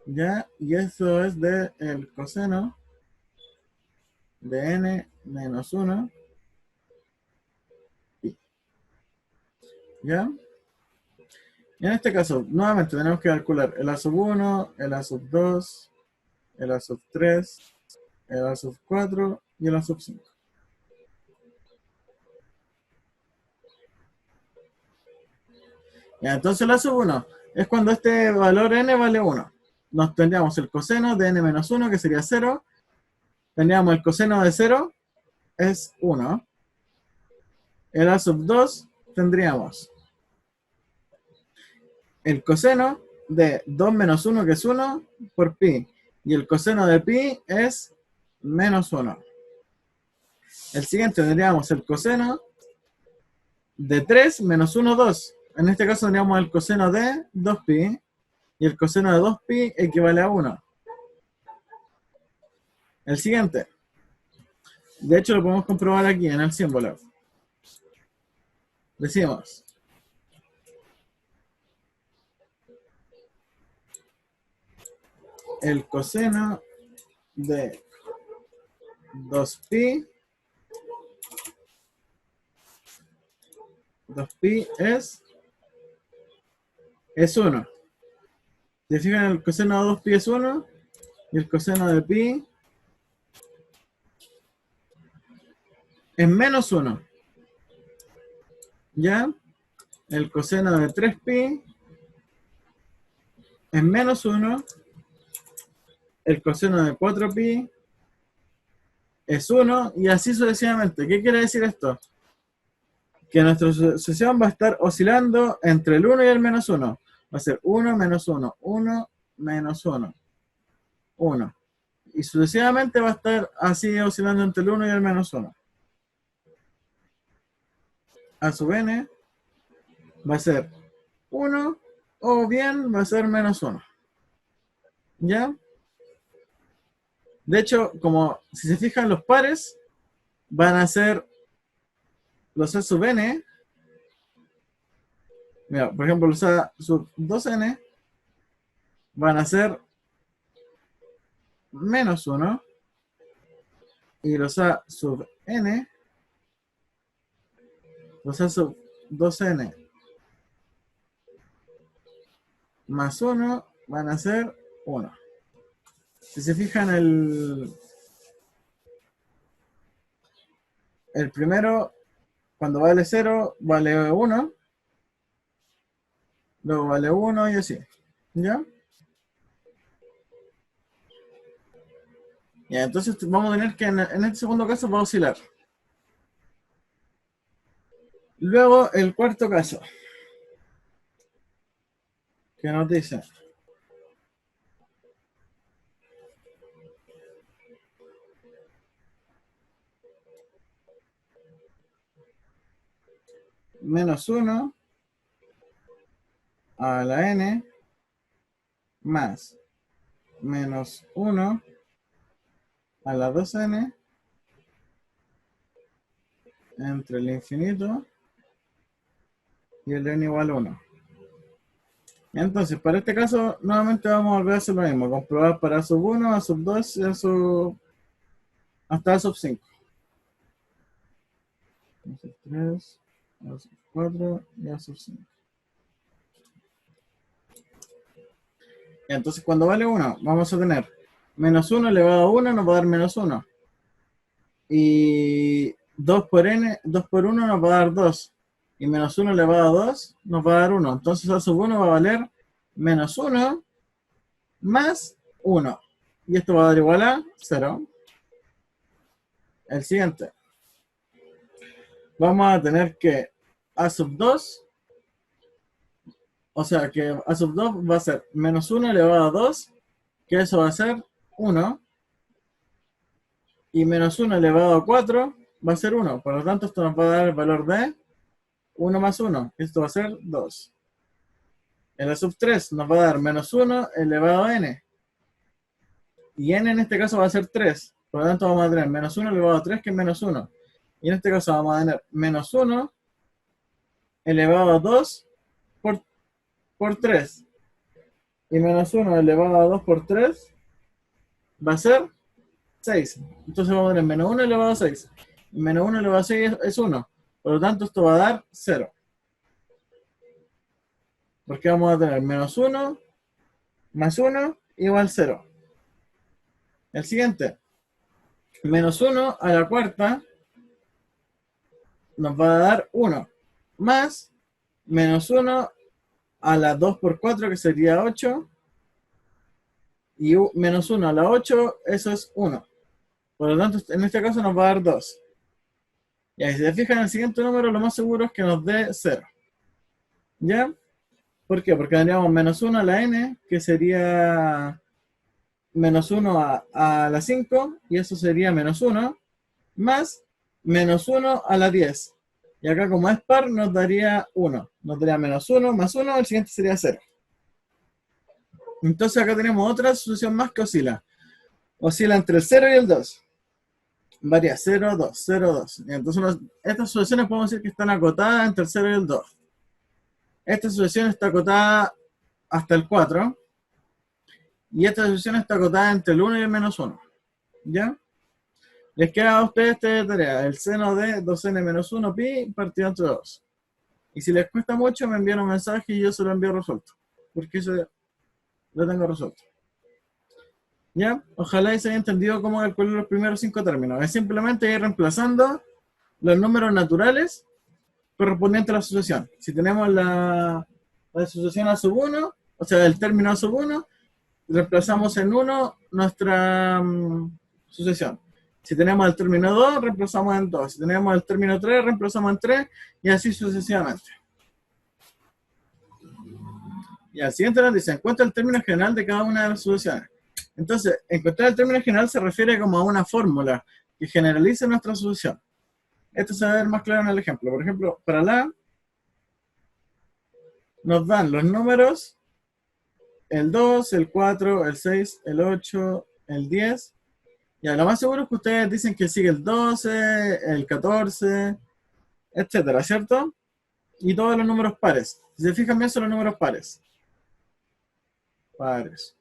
¿Ya? Y eso es del coseno de n menos 1 pi. ¿Ya? Y en este caso, nuevamente tenemos que calcular el a sub 1, el a sub 2, el a sub 3, el a sub 4 y el a sub 5. Ya, entonces el a sub 1 es cuando este valor n vale 1. Nos tendríamos el coseno de n menos 1, que sería 0. Tendríamos el coseno de 0, es 1. El a sub 2 tendríamos el coseno de 2 menos 1, que es 1, por pi. Y el coseno de pi es menos 1. El siguiente tendríamos el coseno de 3 menos 1, 2. En este caso tendríamos el coseno de 2pi. Y el coseno de 2pi equivale a 1. El siguiente. De hecho, lo podemos comprobar aquí en el símbolo. Decimos el coseno de 2pi. 2pi es 1. Si fijan, el coseno de 2pi es 1 y el coseno de pi es menos 1. ¿Ya? El coseno de 3pi es menos 1. El coseno de 4pi es 1 y así sucesivamente. ¿Qué quiere decir esto? Que nuestra sucesión va a estar oscilando entre el 1 y el menos 1. Va a ser 1 menos 1, 1 menos 1, 1. Y sucesivamente va a estar así oscilando entre el 1 y el menos 1. A sub n va a ser 1 o bien va a ser menos 1. ¿Ya? De hecho, como si se fijan, los pares van a ser los A sub n. Mira, por ejemplo, los A sub 2n van a ser menos 1. Y los A sub n, los A sub 2n más 1 van a ser 1. Si se fijan, el primero, cuando vale 0, vale 1. Luego vale 1 y así. ¿Ya? Ya, entonces vamos a tener que en este segundo caso va a oscilar. Luego el cuarto caso, que nos dice -1 a la n más -1 a la 2n entre el infinito y el n igual a 1. Entonces, para este caso, nuevamente vamos a volver a hacer lo mismo, comprobar para sub 1, a sub 2 y a hasta a sub 5. A sub 3, a sub 4 y a sub 5. Entonces, cuando vale 1, vamos a tener -1 elevado a 1 nos va a dar -1. Y 2 por n, 2 por 1 nos va a dar 2. Y -1 elevado a 2 nos va a dar 1. Entonces a sub 1 va a valer -1 más 1. Y esto va a dar igual a 0. El siguiente. Vamos a tener que a sub 2, o sea que a sub 2 va a ser -1 elevado a 2, que eso va a ser 1. Y -1 elevado a 4 va a ser 1. Por lo tanto, esto nos va a dar el valor de 1 más 1. Esto va a ser 2. En la sub 3 nos va a dar -1 elevado a n. Y n en este caso va a ser 3. Por lo tanto vamos a tener -1 elevado a 3, que es -1. Y en este caso vamos a tener -1 elevado a 2 por 3. Y -1 elevado a 2 por 3 va a ser 6. Entonces vamos a tener -1 elevado a 6. Y -1 elevado a 6 es 1. Por lo tanto esto va a dar 0. Porque vamos a tener -1 más 1 igual 0. El siguiente. -1 a la cuarta nos va a dar 1. Más -1 a la 2 por 4, que sería 8. Y -1 a la 8, eso es 1. Por lo tanto, en este caso nos va a dar 2. Y ahí, si se fijan en el siguiente número, lo más seguro es que nos dé 0. ¿Ya? ¿Por qué? Porque tendríamos -1 a la n, que sería -1 a la 5, y eso sería -1, más -1 a la 10. Y acá, como es par, nos daría 1. Nos daría -1 más 1, el siguiente sería 0. Entonces acá tenemos otra sucesión más que oscila. Oscila entre el 0 y el 2. Varía 0, 2, 0, 2. Entonces estas sucesiones podemos decir que están acotadas entre el 0 y el 2. Esta sucesión está acotada hasta el 4. Y esta sucesión está acotada entre el 1 y el -1. ¿Ya? Les queda a ustedes esta tarea, el seno de 2n menos 1 pi partido entre 2. Y si les cuesta mucho, me envían un mensaje y yo se lo envío resuelto. Porque eso lo tengo resuelto. ¿Ya? Ojalá se haya entendido cómo calcular los primeros 5 términos. Es simplemente ir reemplazando los números naturales correspondientes a la sucesión. Si tenemos la sucesión a sub 1, o sea, el término a sub 1, reemplazamos en 1 nuestra sucesión. Si tenemos el término 2, reemplazamos en 2. Si tenemos el término 3, reemplazamos en 3, y así sucesivamente. Y al siguiente nos dice, encuentra el término general de cada una de las sucesiones. Entonces, encontrar el término general se refiere como a una fórmula que generalice nuestra sucesión. Esto se va a ver más claro en el ejemplo. Por ejemplo, para la nos dan los números el 2, el 4, el 6, el 8, el 10. Ya, lo más seguro es que ustedes dicen que sigue el 12, el 14, etcétera, ¿cierto? Y todos los números pares. Si se fijan bien, son los números pares. Pares.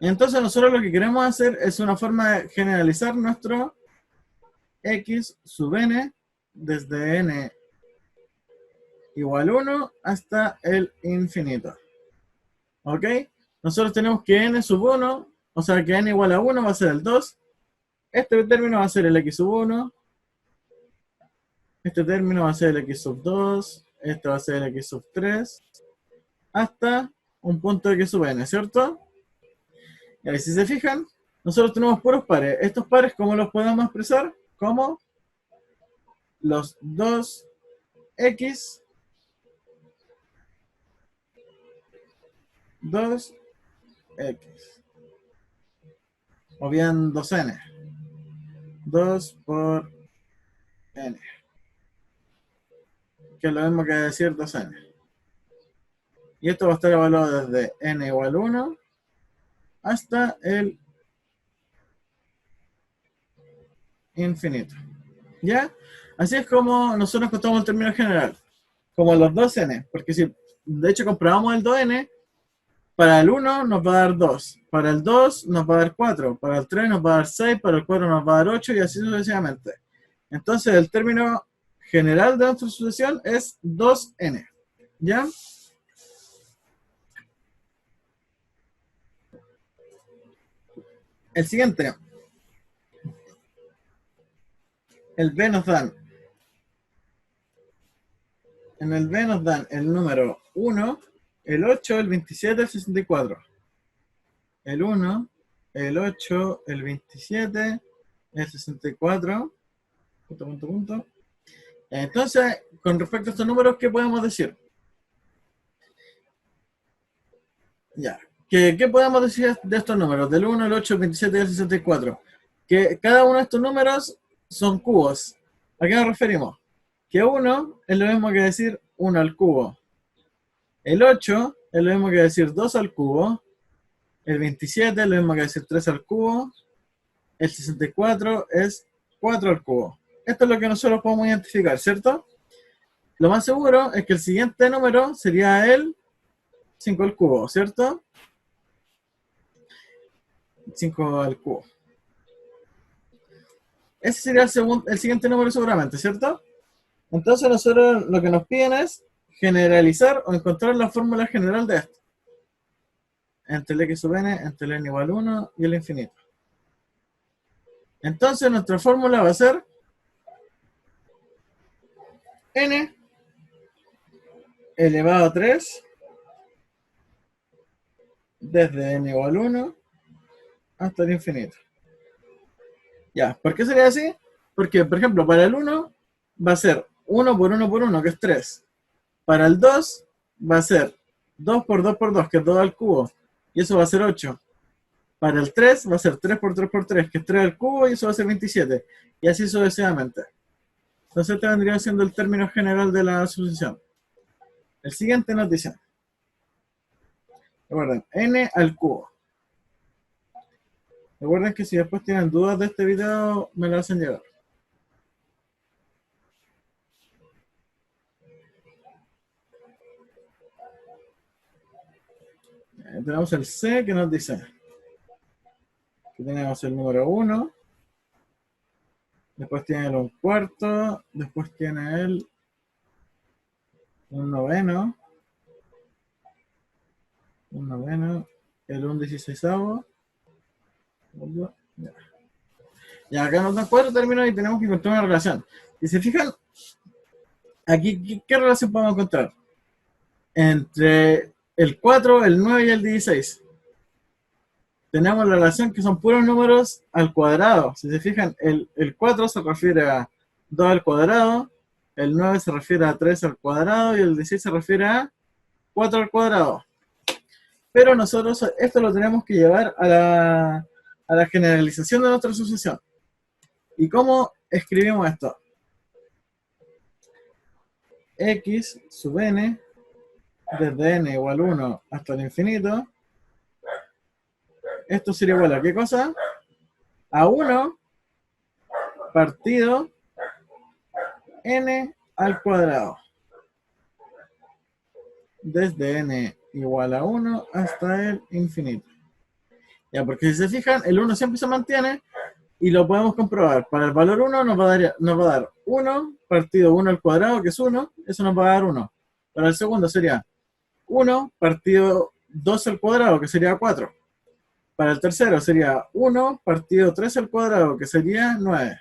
Entonces nosotros lo que queremos hacer es una forma de generalizar nuestro x sub n desde n igual 1 hasta el infinito. ¿Ok? Nosotros tenemos que n sub 1, o sea que n igual a 1 va a ser el 2. Este término va a ser el x sub 1. Este término va a ser el x sub 2. Este va a ser el x sub 3. Hasta un punto de x sub n, ¿cierto? Y ahí, si se fijan, nosotros tenemos puros pares. Estos pares, ¿cómo los podemos expresar? Como los 2x, 2x, o bien 2n, 2 por n, que es lo mismo que decir 2n. Y esto va a estar evaluado desde n igual 1 hasta el infinito. ¿Ya? Así es como nosotros encontramos el término general, como los 2n, porque si de hecho comprobamos el 2n, para el 1 nos va a dar 2, para el 2 nos va a dar 4, para el 3 nos va a dar 6, para el 4 nos va a dar 8 y así sucesivamente. Entonces el término general de nuestra sucesión es 2n. ¿Ya? El siguiente. El B nos dan. En el B nos dan el número 1, el 8, el 27, el 64. El 1, el 8, el 27, el 64. Punto, punto, punto. Entonces, con respecto a estos números, ¿qué podemos decir? Ya. ¿Qué podemos decir de estos números? Del 1, el 8, el 27 y el 64. Que cada uno de estos números son cubos. ¿A qué nos referimos? Que 1 es lo mismo que decir 1 al cubo. El 8 es lo mismo que decir 2 al cubo. El 27 es lo mismo que decir 3 al cubo. El 64 es 4 al cubo. Esto es lo que nosotros podemos identificar, ¿cierto? Lo más seguro es que el siguiente número sería el 5 al cubo, ¿cierto? 5 al cubo. Ese sería el siguiente número seguramente, ¿cierto? Entonces nosotros lo que nos piden es generalizar o encontrar la fórmula general de esto. Entre el x sub n, entre el n igual 1 y el infinito. Entonces nuestra fórmula va a ser n elevado a 3 desde n igual 1 hasta el infinito. Ya, ¿por qué sería así? Porque, por ejemplo, para el 1 va a ser 1 por 1 por 1, que es 3. Para el 2 va a ser 2 por 2 por 2, que es 2 al cubo, y eso va a ser 8. Para el 3 va a ser 3 por 3 por 3, que es 3 al cubo, y eso va a ser 27. Y así sucesivamente. Entonces este vendría siendo el término general de la sucesión. El siguiente nos dice, recuerden, n al cubo. Recuerden que si después tienen dudas de este video, me lo hacen llegar. Tenemos el C que nos dice que tenemos el número 1, después tiene el 1 cuarto, después tiene el 1 noveno, el 1 dieciseisavo. Ya acá nos dan 4 términos y tenemos que encontrar una relación. Si se fijan, aquí, ¿qué relación podemos encontrar? Entre el 4, el 9 y el 16. Tenemos la relación que son puros números al cuadrado. Si se fijan, el 4 se refiere a 2 al cuadrado, el 9 se refiere a 3 al cuadrado y el 16 se refiere a 4 al cuadrado. Pero nosotros esto lo tenemos que llevar a la generalización de nuestra sucesión. ¿Y cómo escribimos esto? X sub n desde n igual 1 hasta el infinito. Esto sería igual a ¿qué cosa? A 1 partido n al cuadrado. Desde n igual a 1 hasta el infinito. Ya, porque si se fijan, el 1 siempre se mantiene y lo podemos comprobar. Para el valor 1 nos va a dar 1 partido 1 al cuadrado, que es 1, eso nos va a dar 1. Para el segundo sería 1 partido 2 al cuadrado, que sería 4. Para el tercero sería 1 partido 3 al cuadrado, que sería 9.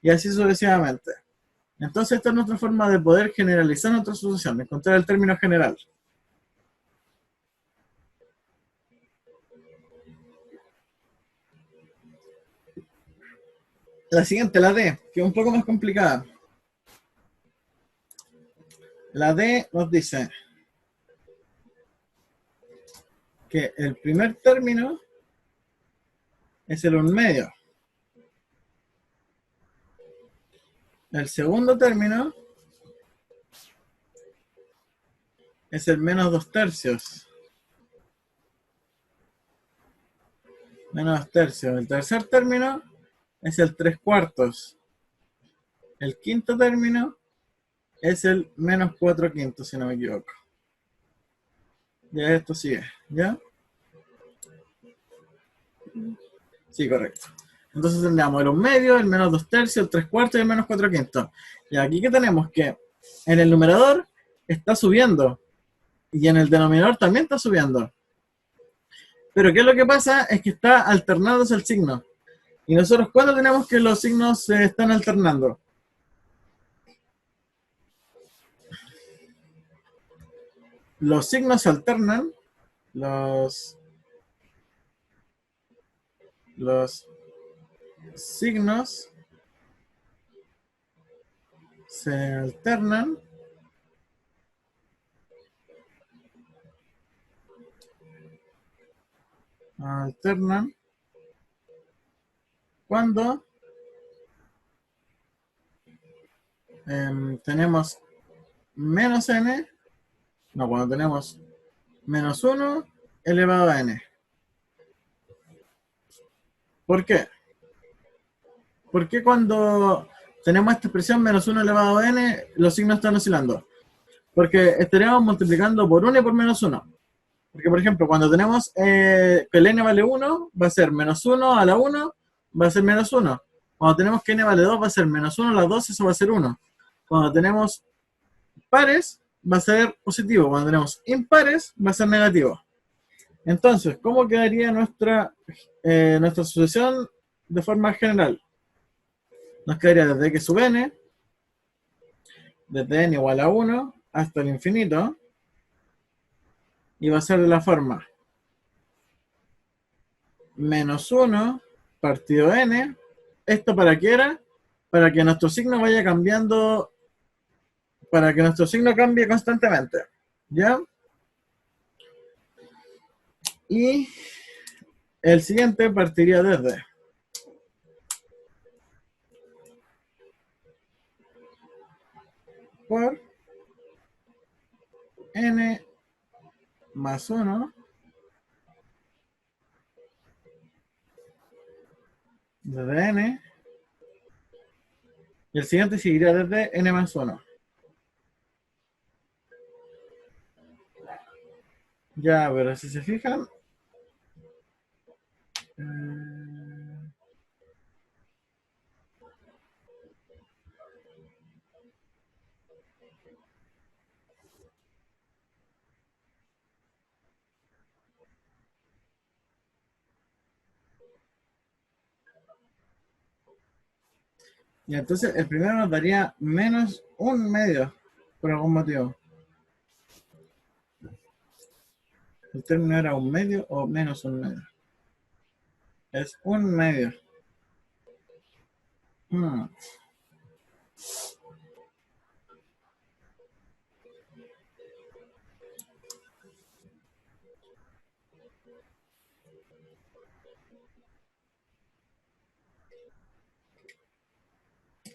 Y así sucesivamente. Entonces esta es nuestra forma de poder generalizar nuestra sucesión, encontrar el término general. La siguiente, la D, que es un poco más complicada. La D nos dice que el primer término es el 1/2. El segundo término es el -2/3. -2/3. El tercer término es el 3/4. El quinto término es el -4/5, si no me equivoco. Ya esto sigue, ¿ya? Sí, correcto. Entonces tendríamos el 1/2, el -2/3, el 3/4 y el -4/5. Y aquí que tenemos que en el numerador está subiendo y en el denominador también está subiendo. Pero ¿qué es lo que pasa? Es que está alternándose el signo. Y nosotros, ¿cuándo tenemos que los signos se están alternando? Los signos se alternan, los, los signos se alternan cuando tenemos menos n, no, cuando tenemos -1 elevado a n. ¿Por qué? Porque cuando tenemos esta expresión -1 elevado a n, los signos están oscilando? Porque estaríamos multiplicando por 1 y por -1. Porque, por ejemplo, cuando tenemos que el n vale 1, va a ser -1 a la 1, va a ser -1. Cuando tenemos que n vale 2, va a ser -1 a la 2, eso va a ser 1. Cuando tenemos pares, va a ser positivo. Cuando tenemos impares, va a ser negativo. Entonces, ¿cómo quedaría nuestra sucesión de forma general? Nos quedaría desde que sub n, desde n igual a 1 hasta el infinito, y va a ser de la forma -1 partido n. ¿Esto para qué era? Para que nuestro signo vaya cambiando, para que nuestro signo cambie constantemente. ¿Ya? Y el siguiente partiría desde por n más 1 desde n, y el siguiente seguiría desde n más 1. Ya, pero si se fijan, y entonces el primero nos daría -1/2 por algún motivo. El término era 1/2 o -1/2. Es 1/2.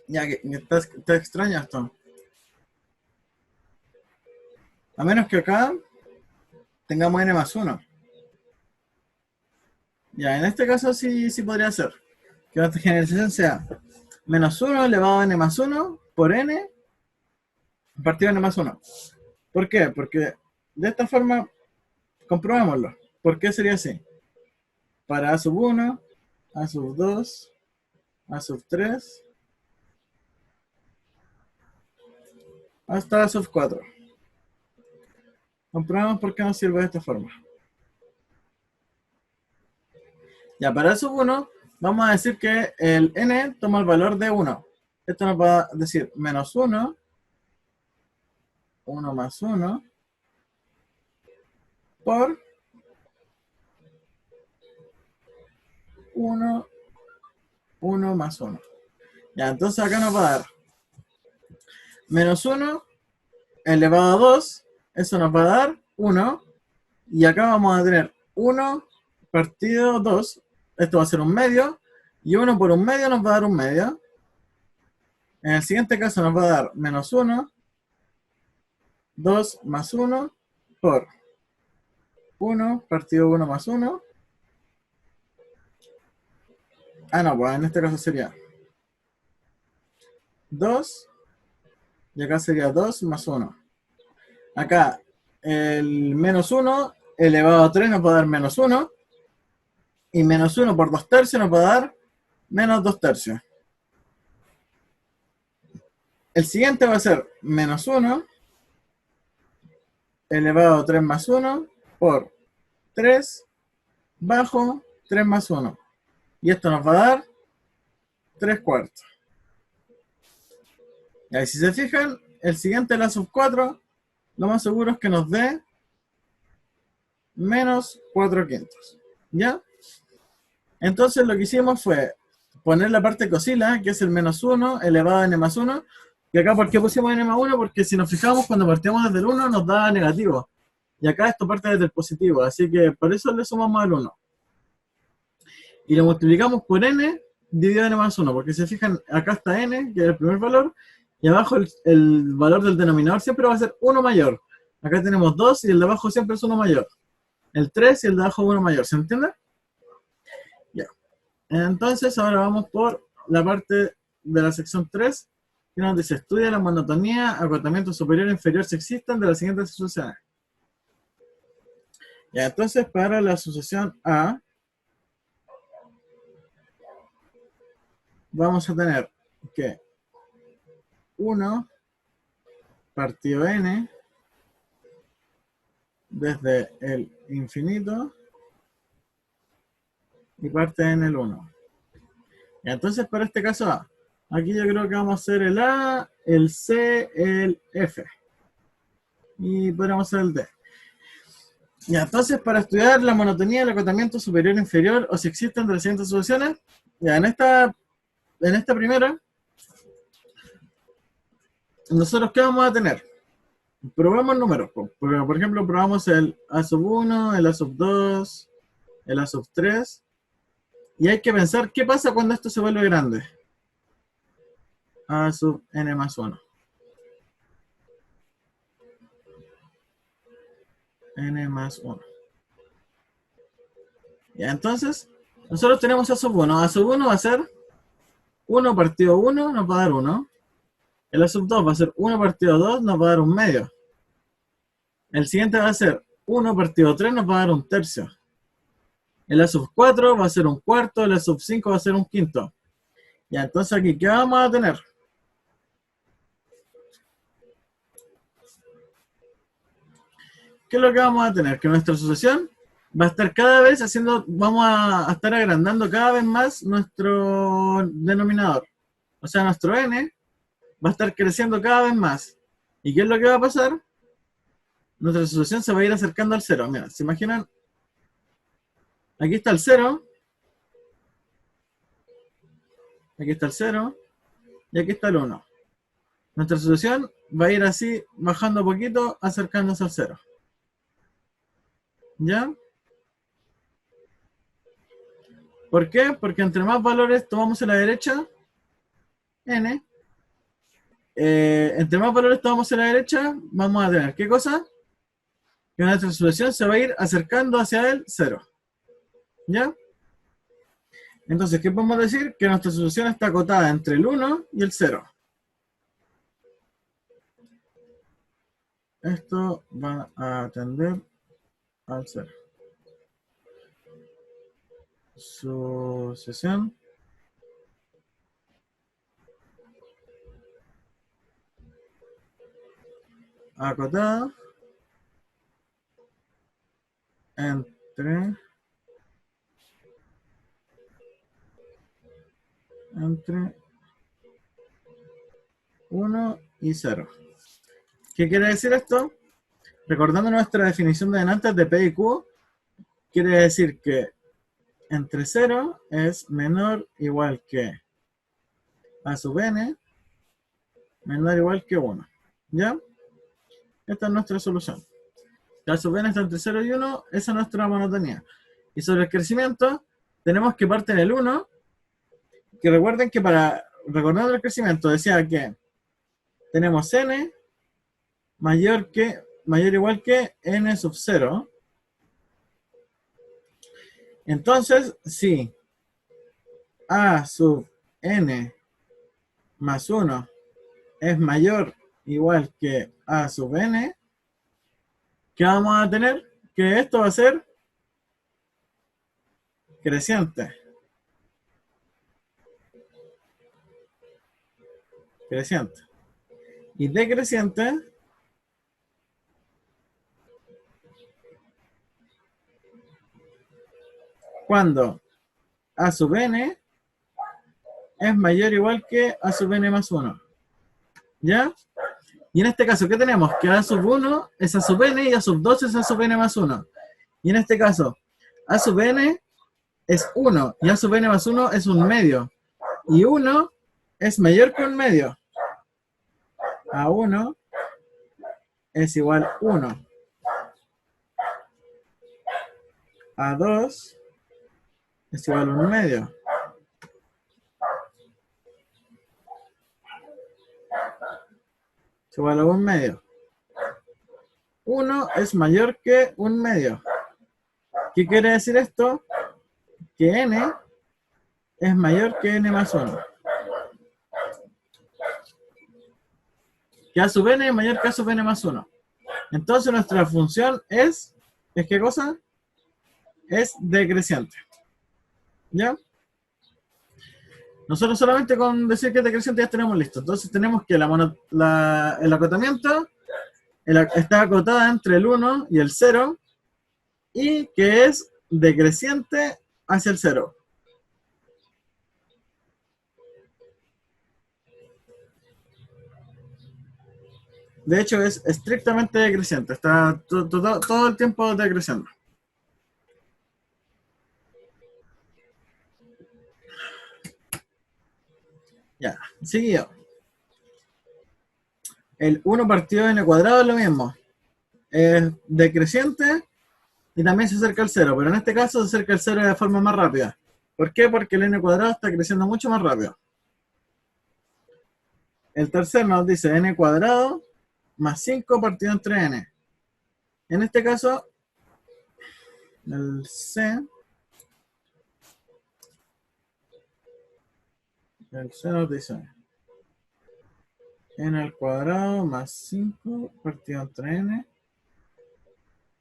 Ya que está extraño esto. A menos que acá tengamos n más 1. Ya, en este caso sí podría ser. Que nuestra generalización sea -1 elevado a n más 1 por n partido n más 1. ¿Por qué? Porque de esta forma, comprobémoslo. ¿Por qué sería así? Para a sub 1, a sub 2, a sub 3, hasta a sub 4. Comprobemos por qué nos sirve de esta forma. Ya, para a sub 1, vamos a decir que el n toma el valor de 1. Esto nos va a decir -1, 1 más 1, por 1, 1 más 1. Ya, entonces acá nos va a dar menos 1 elevado a 2, eso nos va a dar 1, y acá vamos a tener 1 partido 2, esto va a ser un medio, y 1 por un medio nos va a dar un medio. En el siguiente caso nos va a dar menos 1, 2 más 1 por 1 partido 1 más 1. Ah, no, pues en este caso sería 2, y acá sería 2 más 1. Acá el menos 1 elevado a 3 nos va a dar menos 1, y menos 1 por 2 tercios nos va a dar menos 2 tercios. El siguiente va a ser menos 1 elevado a 3 más 1 por 3 bajo 3 más 1. Y esto nos va a dar 3 cuartos. Y ahí si se fijan, el siguiente, la sub 4, lo más seguro es que nos dé menos 4 quintos. ¿Ya? Entonces lo que hicimos fue poner la parte que oscila, que es el menos 1 elevado a n más 1. Y acá, ¿por qué pusimos n más 1? Porque si nos fijamos, cuando partimos desde el 1 nos da negativo. Y acá esto parte desde el positivo, así que por eso le sumamos al 1. Y lo multiplicamos por n dividido n más 1, porque si se fijan, acá está n, que es el primer valor, y abajo el valor del denominador siempre va a ser 1 mayor. Acá tenemos 2 y el de abajo siempre es 1 mayor. El 3 y el de abajo 1 mayor, ¿se entiende? Ya. Entonces ahora vamos por la parte de la sección 3, que nos dice: estudia la monotonía, acotamiento superior e inferior si existen de las siguientes asociaciones. Ya, entonces para la asociación A, vamos a tener que 1 partido n desde el infinito y parte en el 1. Y entonces para este caso A, aquí yo creo que vamos a hacer el A, el C, el F. Y podríamos hacer el D. Y entonces para estudiar la monotonía del acotamiento superior e inferior, o si existen de las siguientes soluciones, ya en esta primera, nosotros ¿qué vamos a tener? Probamos números. Por ejemplo, probamos el A sub 1, el A sub 2, el A sub 3. Y hay que pensar qué pasa cuando esto se vuelve grande. A sub n más 1. N más 1. Ya, entonces, nosotros tenemos A sub 1. A sub 1 va a ser 1 partido 1, nos va a dar 1. El A sub 2 va a ser 1 partido 2, nos va a dar un medio. El siguiente va a ser 1 partido 3, nos va a dar un tercio. El A sub 4 va a ser un cuarto, el A sub 5 va a ser un quinto. Ya, entonces aquí, ¿qué vamos a tener? ¿Qué es lo que vamos a tener? Que nuestra asociación va a estar cada vez haciendo, vamos a estar agrandando cada vez más nuestro denominador. O sea, nuestro n va a estar creciendo cada vez más. ¿Y qué es lo que va a pasar? Nuestra asociación se va a ir acercando al 0. Mira, ¿se imaginan? Aquí está el 0. Aquí está el 0. Y aquí está el 1. Nuestra asociación va a ir así, bajando poquito, acercándose al 0. ¿Ya? ¿Por qué? Porque entre más valores tomamos a la derecha, n, entre más valores tomamos a la derecha, vamos a tener, ¿qué cosa? Que nuestra solución se va a ir acercando hacia el 0. ¿Ya? Entonces, ¿qué podemos decir? Que nuestra solución está acotada entre el 1 y el 0. Esto va a tender al 0. Sucesión acotada entre 1 y 0. ¿Qué quiere decir esto? Recordando nuestra definición de antes de P y Q, quiere decir que entre 0 es menor o igual que A sub n menor o igual que 1. ¿Ya? Esta es nuestra solución. A sub n está entre 0 y 1, esa es nuestra monotonía. Y sobre el crecimiento, tenemos que parte en el 1, que recuerden que recordando el crecimiento, decía que tenemos n mayor o igual que n sub 0. Entonces, si a sub n más 1 es mayor o igual que a sub n, ¿qué vamos a tener? Que esto va a ser creciente. Creciente. Y decreciente cuando a sub n es mayor o igual que a sub n más 1. ¿Ya? Y en este caso, ¿qué tenemos? Que a sub 1 es a sub n y a sub 2 es a sub n más 1. Y en este caso, a sub n es 1 y a sub n más 1 es un medio. Y 1 es mayor que un medio. A 1 es igual 1. A 2 es igual a un medio. Es igual a un medio. 1 es mayor que un medio. ¿Qué quiere decir esto? Que n es mayor que n más 1. Que a sub n es mayor que a sub n más 1. Entonces nuestra función ¿es qué cosa? Es decreciente. ¿Ya? Nosotros solamente con decir que es decreciente ya tenemos listo. Entonces tenemos que el acotamiento está acotada entre el 1 y el 0 y que es decreciente hacia el 0. De hecho, es estrictamente decreciente. Está todo el tiempo decreciendo. Ya, seguido. El 1 partido n cuadrado es lo mismo. Es decreciente y también se acerca al 0. Pero en este caso se acerca al 0 de forma más rápida. ¿Por qué? Porque el n cuadrado está creciendo mucho más rápido. El tercer nos dice n cuadrado más 5 partido entre n. En este caso, el C nos dice n al cuadrado más 5 partido entre n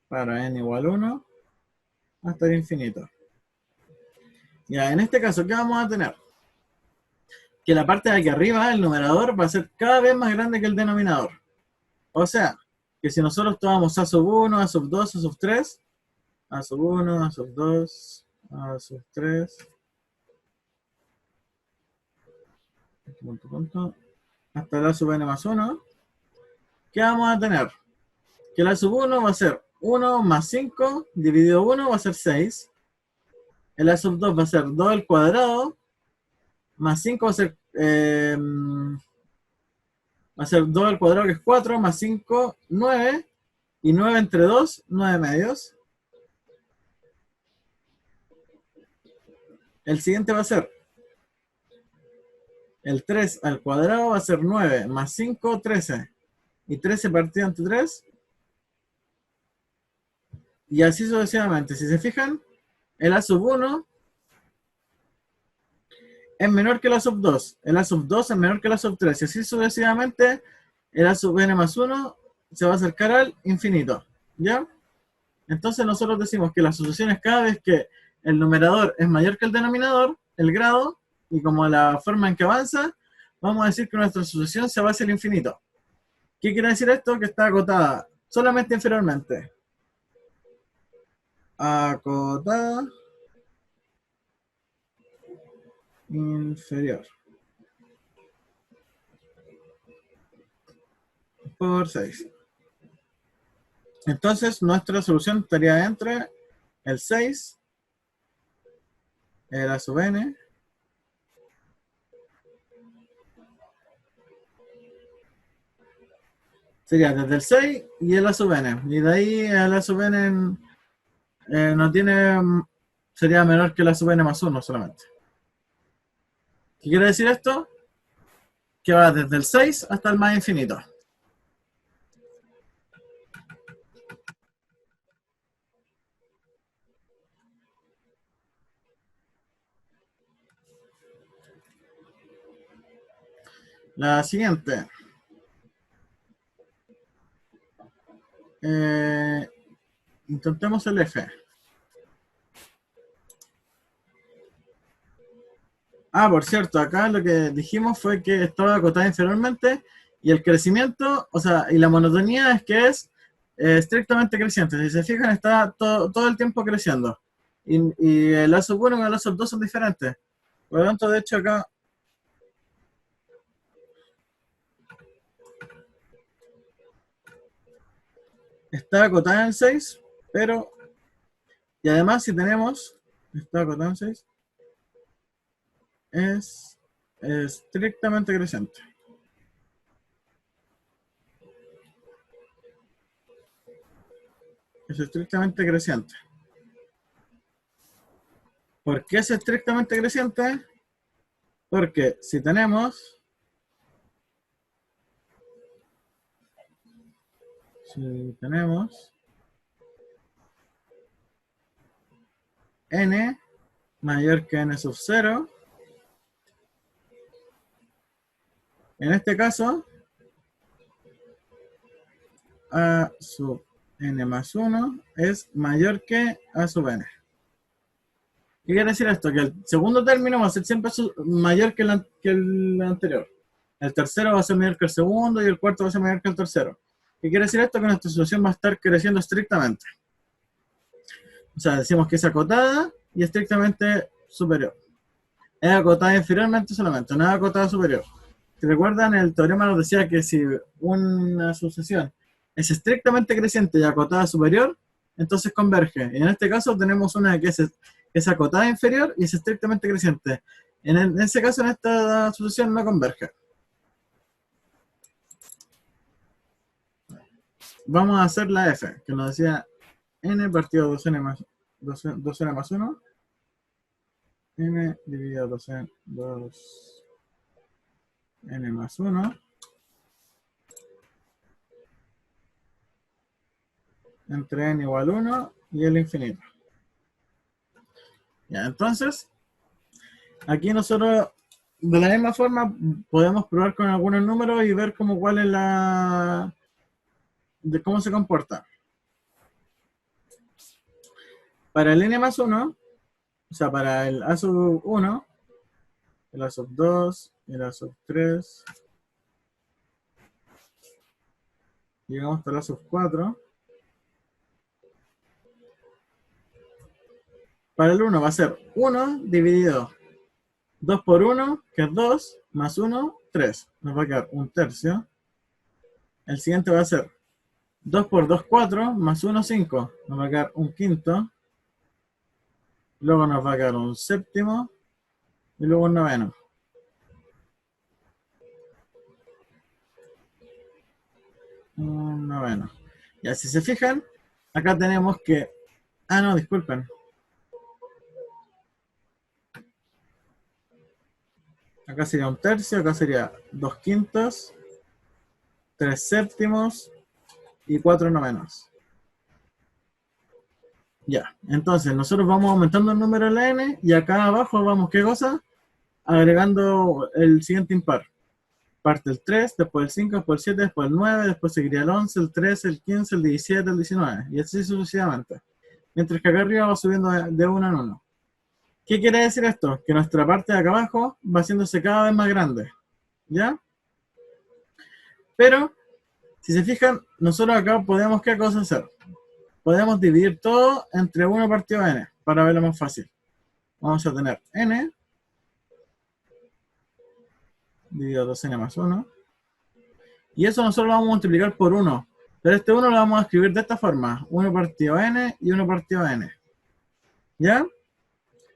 para n igual 1 hasta el infinito. Ya, en este caso, ¿qué vamos a tener? Que la parte de aquí arriba, el numerador, va a ser cada vez más grande que el denominador. O sea, que si nosotros tomamos a sub 1, a sub 2, a sub 3, a sub 1, a sub 2, a sub 3, hasta la sub n más 1, ¿qué vamos a tener? Que la sub 1 va a ser 1 más 5 dividido 1 va a ser 6. El a sub 2 va a ser 2 al cuadrado, más 5 va a ser 2 al cuadrado, que es 4, más 5, 9, y 9 entre 2, 9 medios. El siguiente va a ser el 3 al cuadrado, va a ser 9, más 5, 13, y 13 partido entre 3, y así sucesivamente. Si se fijan, el a sub 1 es menor que la sub 2, el a sub 2 es menor que la sub 3, y así sucesivamente el a sub n más 1 se va a acercar al infinito, ¿ya? Entonces nosotros decimos que la solución es cada vez que el numerador es mayor que el denominador, el grado, y como la forma en que avanza, vamos a decir que nuestra solución se va hacia el infinito. ¿Qué quiere decir esto? Que está acotada solamente inferiormente. Acotada inferior por 6. Entonces nuestra solución estaría entre el 6, el a sub n, Sería desde el 6 y el A sub n. Y de ahí el A sub n no tiene, sería menor que el A sub n más 1 solamente. ¿Qué quiere decir esto? Que va desde el 6 hasta el más infinito. La siguiente. Intentemos el F. Ah, por cierto, acá lo que dijimos fue que estaba acotada inferiormente y el crecimiento, o sea, y la monotonía es que es estrictamente creciente. Si se fijan, está todo el tiempo creciendo. Y el ASUB 1 y el ASUB 2 son diferentes. Por lo tanto, de hecho, acá está acotada en 6, pero, y además si tenemos, está acotada en 6, es estrictamente creciente. Es estrictamente creciente. ¿Por qué es estrictamente creciente? Porque si tenemos n mayor que n sub 0, en este caso, a sub n más 1 es mayor que a sub n. ¿Qué quiere decir esto? Que el segundo término va a ser siempre mayor que el anterior. El tercero va a ser mayor que el segundo y el cuarto va a ser mayor que el tercero. ¿Qué quiere decir esto? Que nuestra solución va a estar creciendo estrictamente. O sea, decimos que es acotada y estrictamente superior. Es acotada inferiormente solamente, no es acotada superior. Si recuerdan, el teorema nos decía que si una sucesión es estrictamente creciente y acotada superior, entonces converge. Y en este caso tenemos una que es acotada inferior y es estrictamente creciente. En ese caso, en esta sucesión no converge. Vamos a hacer la F, que nos decía n partido 2n más 2n más 1, n dividido 2n más 1 entre n igual 1 y el infinito. Ya, entonces, aquí nosotros de la misma forma podemos probar con algunos números y ver cuál es de cómo se comporta. Para el n más 1, o sea, para el a sub 1, el a sub 2, el a sub 3, llegamos hasta el a sub 4. Para el 1 va a ser 1 dividido 2 por 1, que es 2, más 1, 3. Nos va a quedar un tercio. El siguiente va a ser 2 por 2, 4, más 1, 5. Nos va a quedar un quinto. Luego nos va a quedar un séptimo. Y luego un noveno. Un noveno. Y si se fijan, acá tenemos que... Ah, no, disculpen. Acá sería un tercio, acá sería 2 quintos, 3 séptimos y 4 novenos. Ya, entonces nosotros vamos aumentando el número de la n y acá abajo vamos, ¿qué cosa? Agregando el siguiente impar. Parte el 3, después el 5, después el 7, después el 9, después seguiría el 11, el 13, el 15, el 17, el 19 y así sucesivamente. Mientras que acá arriba va subiendo de uno en uno. ¿Qué quiere decir esto? Que nuestra parte de acá abajo va haciéndose cada vez más grande. ¿Ya? Pero, si se fijan, nosotros acá podemos, ¿qué cosa hacer? Podemos dividir todo entre 1 partido n, para verlo más fácil. Vamos a tener n dividido 2n más 1. Y eso nosotros lo vamos a multiplicar por 1. Pero este 1 lo vamos a escribir de esta forma. 1 partido n y 1 partido n. ¿Ya?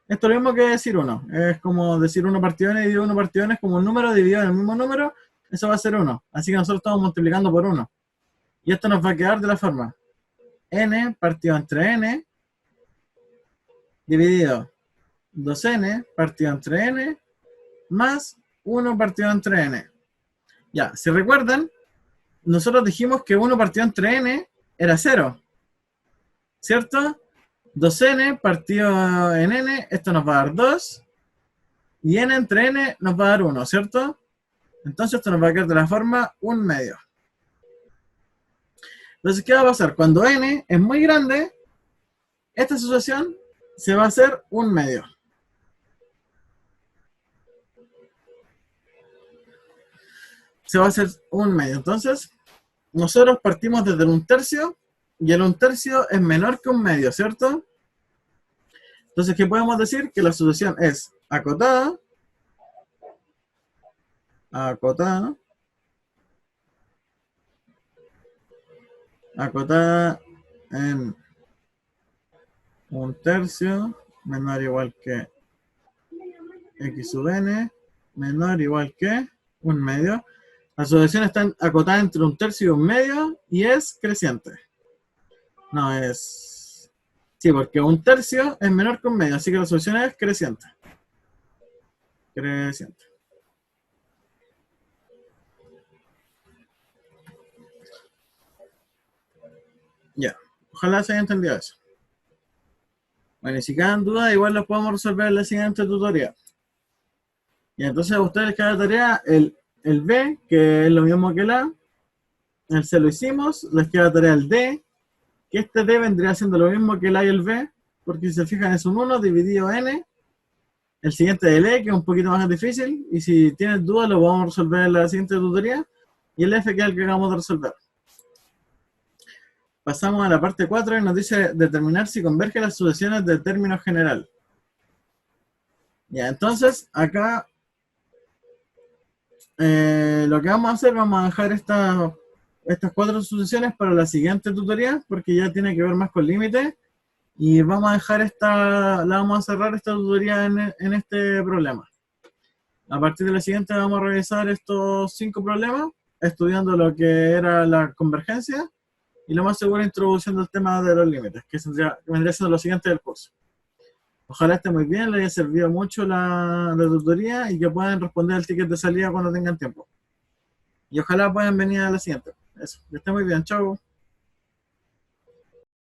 Esto es lo mismo que decir 1. Es como decir 1 partido n dividido 1 partido n es como un número dividido en el mismo número. Eso va a ser 1. Así que nosotros estamos multiplicando por 1. Y esto nos va a quedar de la forma n partido entre n dividido 2n partido entre n más 1 partido entre n. Ya, si recuerdan, nosotros dijimos que 1 partido entre n era 0, ¿cierto? 2n partido en n, esto nos va a dar 2, y n entre n nos va a dar 1, ¿cierto? Entonces esto nos va a quedar de la forma 1 medio. Entonces, ¿qué va a pasar? Cuando n es muy grande, esta asociación se va a hacer 1 medio. Se va a hacer 1 medio. Entonces, nosotros partimos desde el 1/3, y el 1/3 es menor que 1 medio, ¿cierto? Entonces, ¿qué podemos decir? Que la asociación es acotada, acotada en 1/3 menor o igual que x sub n menor o igual que 1 medio. La asociación está acotada entre 1/3 y 1 medio y es creciente. No es... Sí, porque 1/3 es menor que 1 medio, así que la asociación es creciente. Creciente. Ya, ojalá se haya entendido eso. Bueno, y si quedan dudas, igual los podemos resolver en la siguiente tutoría. Y entonces a ustedes les queda la tarea el B, que es lo mismo que el A. El C lo hicimos, les queda la tarea el D, que este D vendría siendo lo mismo que el A y el B, porque si se fijan es un 1 dividido n. El siguiente es el E, que es un poquito más difícil, y si tienen dudas lo vamos a resolver en la siguiente tutoría. Y el F, que es el que acabamos de resolver. Pasamos a la parte 4 y nos dice determinar si convergen las sucesiones de término general. Ya, entonces acá lo que vamos a hacer, vamos a dejar estas 4 sucesiones para la siguiente tutoría, porque ya tiene que ver más con límites, y vamos a dejar vamos a cerrar esta tutoría en este problema. A partir de la siguiente vamos a revisar estos 5 problemas, estudiando lo que era la convergencia, y lo más seguro introduciendo el tema de los límites, que vendría siendo lo siguiente del curso. Ojalá esté muy bien, les haya servido mucho la tutoría y que puedan responder el ticket de salida cuando tengan tiempo. Y ojalá puedan venir a la siguiente. Eso, que esté muy bien, chao.